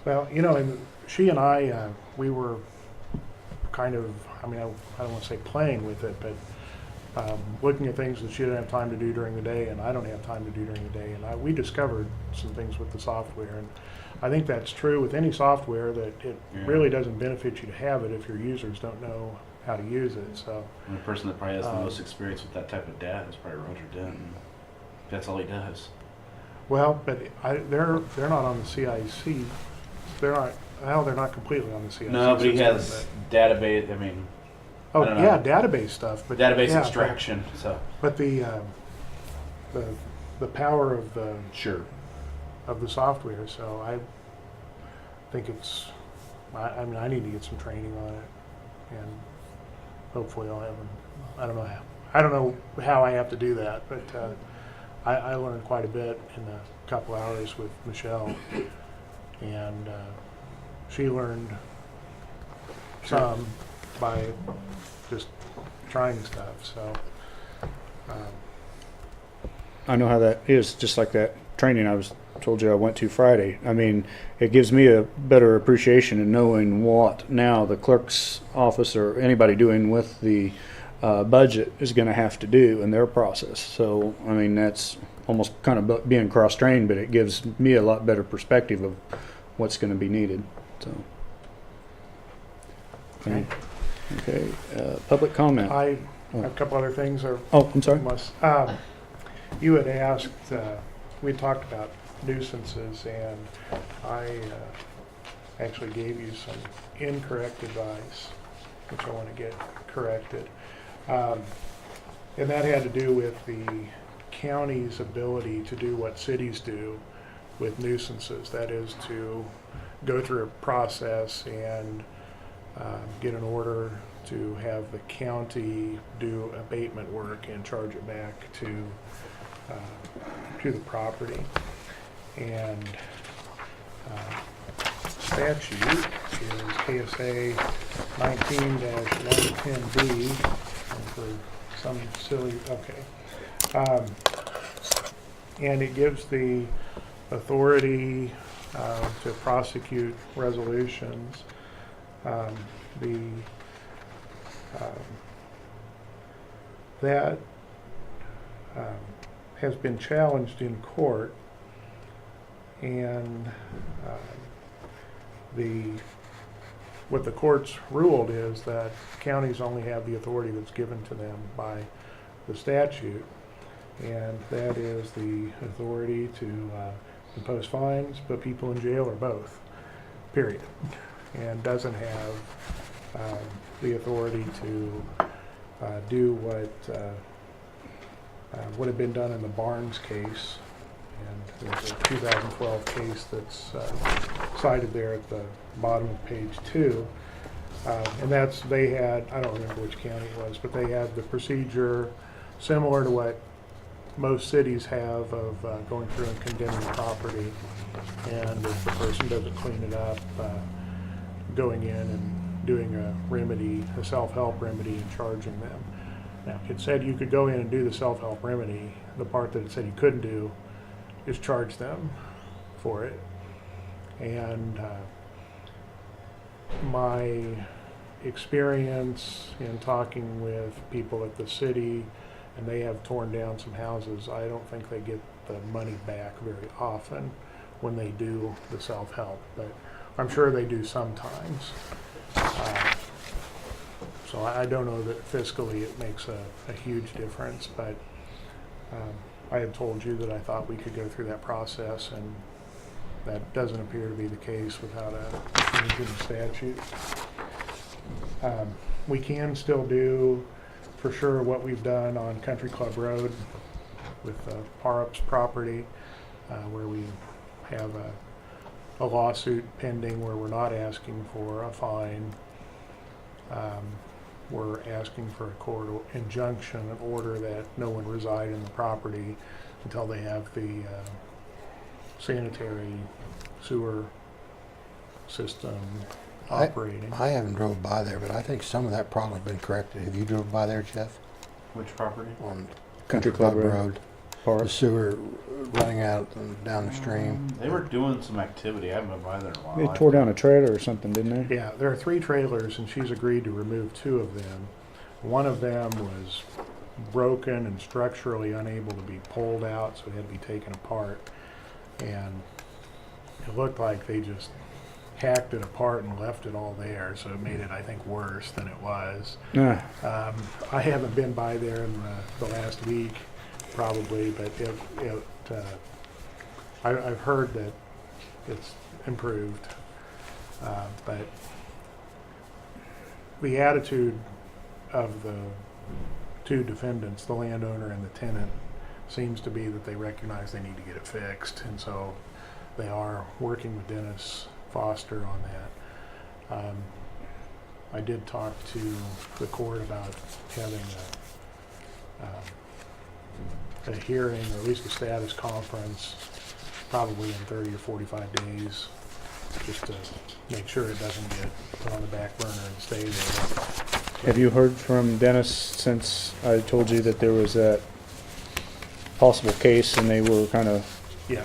Well, you know, and she and I, we were kind of, I mean, I don't want to say playing with it, but looking at things that she didn't have time to do during the day, and I don't have time to do during the day, and we discovered some things with the software, and I think that's true with any software, that it really doesn't benefit you to have it if your users don't know how to use it. So And the person that probably has the most experience with that type of data is probably Roger Denton. That's all he does. well, but they're not on the CIC. They're not. Well, they're not completely on the CIC. No, but he system, has database. I mean, Oh I don't know. yeah, database stuff, but database yeah, extraction. So But the power of the sure. software. So I think it's. I mean, I need to get some training on it, and hopefully I'll have I don't know how I have to do that, but I learned quite a bit in a couple hours with Michelle, and she learned some by just trying stuff. So I know how that is, just like that training I was told you I went to Friday. I mean, it gives me a better appreciation in knowing what now the clerk's office or anybody doing with the budget is going to have to do in their process. So, I mean, that's almost kind of being cross-trained, but it gives me a lot better perspective of what's going to be needed. So, Okay. Okay. Public comment. I have a couple other things. Oh, I'm sorry. You had asked, we had talked about nuisances, and I actually gave you some incorrect advice, which I want to get corrected. And that had to do with the county's ability to do what cities do with nuisances. That is to go through a process and get an order to have the county do abatement work and charge it back to the property. And statute is KSA 19-110B, and for some silly, and it gives the authority to prosecute resolutions. That has been challenged in court, and what the courts ruled is that counties only have the authority that's given to them by the statute, and that is the authority to impose fines, put people in jail, or both, period, and doesn't have the authority to do what would have been done in the Barnes case. And there's a 2012 case that's cited there at the bottom of page 2. And that's, they had, I don't remember which county it was, but they had the procedure similar to what most cities have of going through and condemning property. And if the person doesn't clean it up, going in and doing a remedy, a self-help remedy, and charging them. Now, it said you could go in and do the self-help remedy. The part that it said you couldn't do is charge them for it. And my experience in talking with people at the city, and they have torn down some houses, I don't think they get the money back very often when they do the self-help, but I'm sure they do sometimes. So I don't know that fiscally it makes a huge difference, but I had told you that I thought we could go through that process, and that doesn't appear to be the case without a change in the statute. We can still do for sure what we've done on Country Club Road with Parup's property, where we have a lawsuit pending where we're not asking for a fine. We're asking for a court injunction, an order that no one reside in the property until they have the sanitary sewer system operating. I haven't drove by there, but I think some of that probably been corrected. Have you drove by there, Jeff? Which property? On Country Club Road. The Park. sewer running out and down the stream. They were doing some activity. I haven't been by there in a while. They tore down a trailer or something, didn't they? Yeah, there are 3 trailers, and she's agreed to remove 2 of them. One of them was broken and structurally unable to be pulled out, so it had to be taken apart. And it looked like they just hacked it apart and left it all there, so it made it, I think, worse than it was. Ah, I haven't been by there in the last week, probably, but I've heard that it's improved. But the attitude of the 2 defendants, the landowner and the tenant, seems to be that they recognize they need to get it fixed, and so they are working with Dennis Foster on that. I did talk to the court about having a hearing, or at least a status conference, probably in 30 or 45 days, just to make sure it doesn't get put on the back burner and stay there. Have you heard from Dennis since I told you that there was that possible case and they were kind of, Yeah.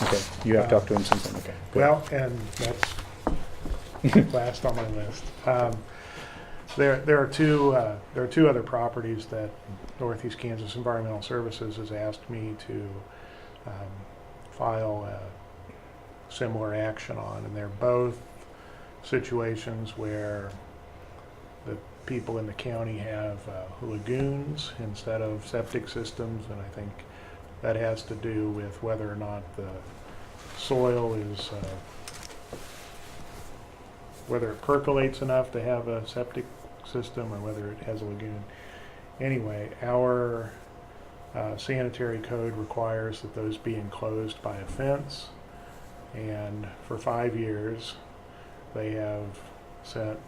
okay, you have talked to him since then, okay. good. Well, and that's last on my list. There are two other properties that Northeast Kansas Environmental Services has asked me to file a similar action on, and they're both situations where the people in the county have lagoons instead of septic systems, and I think that has to do with whether or not the soil is whether it percolates enough to have a septic system or whether it has a lagoon. Anyway, our sanitary code requires that those be enclosed by a fence, and for 5 years they have sent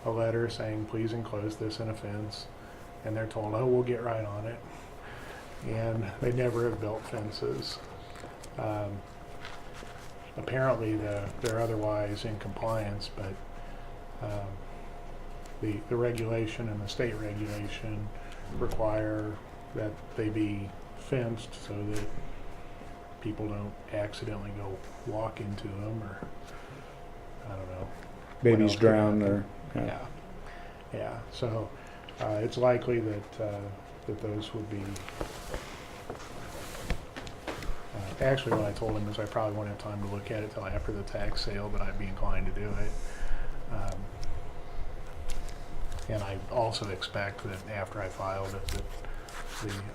a letter saying please enclose this in a fence, and they're told, oh, we'll get right on it, and they never have built fences. Apparently they're otherwise in compliance, but the regulation and the state regulation require that they be fenced so that people don't accidentally go walk into them, or I don't know. Babies else could drown happen. or, Yeah. So it's likely that those would be. Actually, what I told him is I probably won't have time to look at it till after the tax sale, but I'd be inclined to do it. And I also expect that after I filed it, that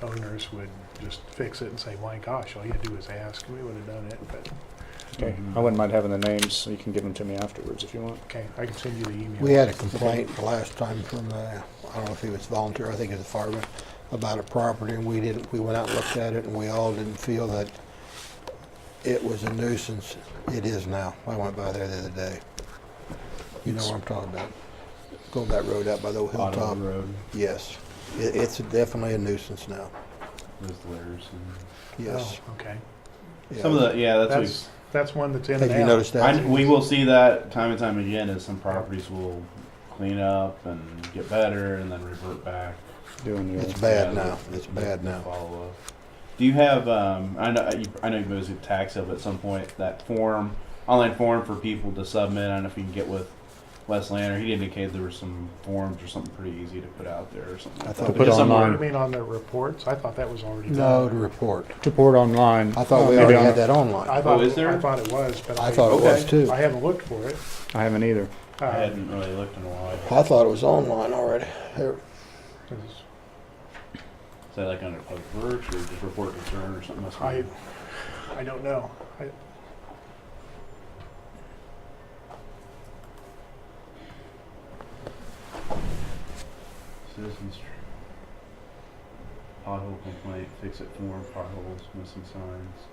the owners would just fix it and say, my gosh, all you had to do was ask, we would have done it. But okay. I wouldn't mind having the names, so you can give them to me afterwards if you want. okay, I can send you the email. We had a complaint the last time from, I don't know if he was volunteer, I think it was a fireman, about a property, and we went out and looked at it, and we all didn't feel that it was a nuisance. It is now. I went by there the other day. You know what I'm talking about. Going that road out by the hilltop. Bottom road, Yes. It's definitely a nuisance now. Twizzlers and. Yes. Oh, okay. Yeah. Some of the, yeah, that's That's one that's in Have and you out. noticed that? we will see that time and time again as some properties will clean up and get better and then revert back. Doing the It's bad now. It's bad now. Follow up. Do you have, I know you moved to tax sale, but at some point, that form, online form for people to submit, I don't know if you can get with Wes Lanner, he indicated there were some forms or something pretty easy to put out there or something I like thought that. to But put just somewhere- online. You mean on the reports? I thought that was already No, done. to report. To port online. I thought we Maybe already on had the- that online. I thought is there? I thought it was, but I thought it was too. I haven't looked for it. I haven't either. I hadn't really looked in a while. I thought it was online already. There. Is that like under public works or just report concern or something? Must be- I don't know. Citizens pothole complaint, fix it form, potholes, missing signs.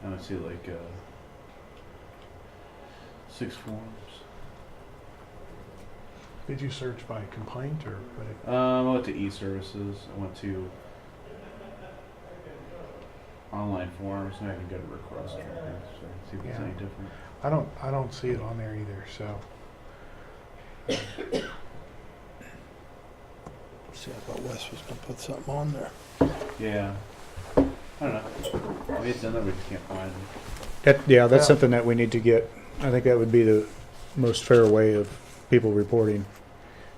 I would see like 6 forms. Did you search by complaint or what? I went to e-services. I went to online forums. And I can go to request or see if it's Yeah. any different. I don't see it on there either. So See, I thought Wes was gonna put something on there. Yeah. I don't know. Maybe it's in there. We just can't find it. That's Yeah. something that we need to get. I think that would be the most fair way of people reporting.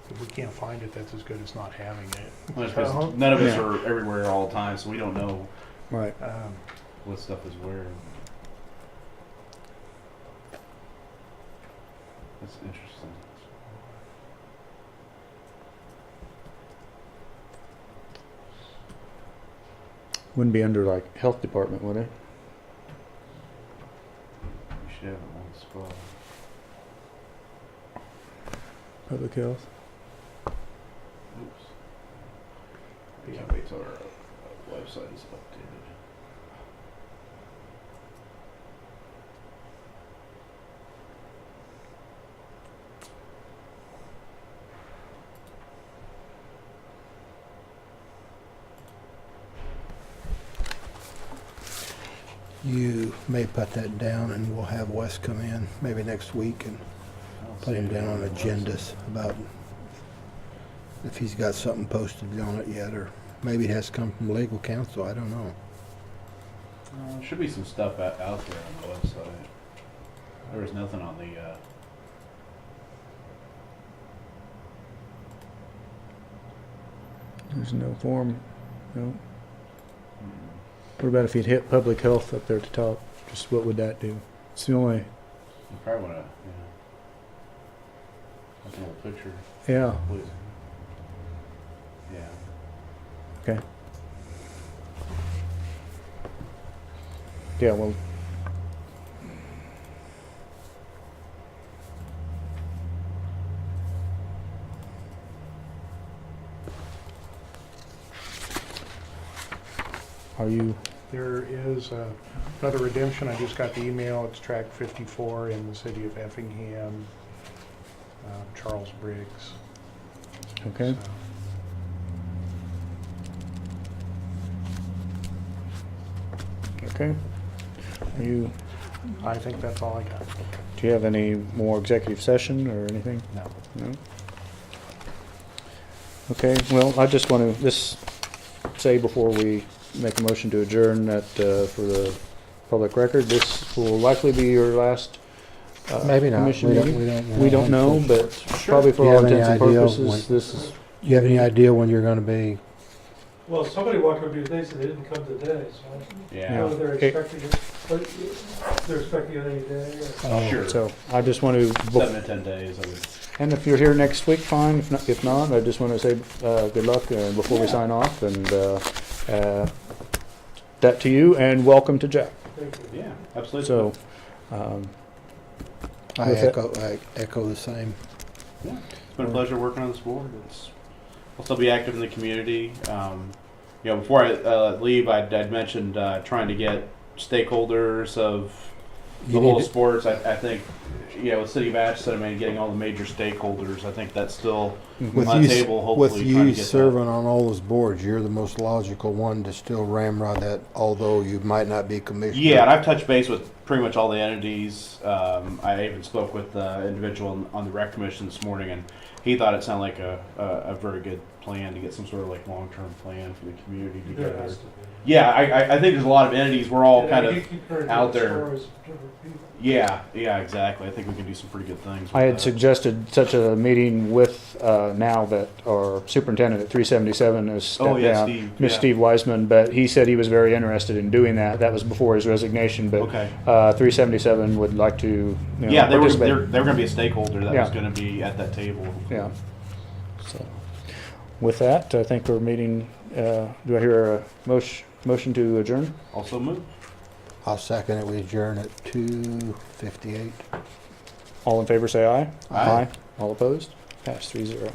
if we can't find it, that's as good as not having it. Well, it's 'cause none of us Yeah. are everywhere all the time, so we don't know Right. what stuff is where. That's interesting. Wouldn't be under like health department, would it? We should have it on the spot. Public health. Oops. We can't wait till our website is updated. You may put that down and we'll have Wes come in maybe next week and put him down on agendas about if he's got something posted on it yet, or maybe it has to come from legal counsel, I don't know. There should be some stuff out there on the website. There was nothing on the, There's no form, no. What about if you'd hit public health up there at the top? Just what would that do? It's the only, you probably wanna, like an old picture, yeah, please. Yeah. okay. Yeah, well, are you, There is another redemption. I just got the email. It's track 54 in the city of Effingham, Charles Briggs. okay? So, Okay. Are you, I think that's all I got. do you have any more executive session or anything? No. No? Okay, well, I just want to just say before we make a motion to adjourn that for the public record, this will likely be your last Maybe not. commission We don't- meeting. we don't We don't know, until- but probably for Do you all have any intents and idea purposes, when- this is, Do you have any idea when you're gonna be? Well, somebody walked over today and said they didn't come today, so I don't Yeah. know if they're Okay. expecting it, but they're expecting it any day. Oh, Sure. so I just want to, 7 to 10 days, I would. and if you're here next week, fine. If not, I just want to say good luck before we sign off, and that to you, and welcome to Jack. Thank you. Yeah, absolutely. So, I With it- echo the same. It's been a pleasure working on this board. I'll still be active in the community. Before I leave, I'd mentioned trying to get stakeholders of the You whole need to- sports. I think, with City of Atchison, getting all the major stakeholders, I think that's still With on the you, table. Hopefully, with trying you to get serving on all those boards, you're the most logical one to still ramrod that, although you might not be commissioner. Yeah, and I've touched base with pretty much all the entities. I even spoke with the individual on the rec commission this morning, and he thought it sounded like a very good plan to get some sort of long-term plan for the community There together. has to be. Yeah, I think there's a lot of entities. We're all And kind I of keep hearing out that as there. far as different people. Yeah, exactly. I think we can do some pretty good things. I with had that. suggested such a meeting with now that our superintendent at 377 has stepped Oh, yeah, down, Steve. Mr. Yeah. Steve Wiseman, but he said he was very interested in doing that. That was before his resignation, but Okay. 377 would like to Yeah, they were participate. going to be a stakeholder that Yeah. was going to be at that table. Yeah. So, with that, I think we're meeting. Do I hear a motion to adjourn? Also move. I'll second it. We adjourn at 2:58. All in favor, say aye. Aye. All opposed? Pass 3-0.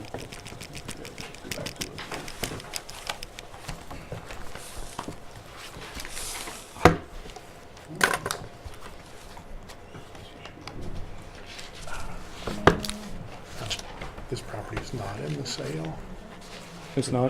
This property is not in the sale. It's not.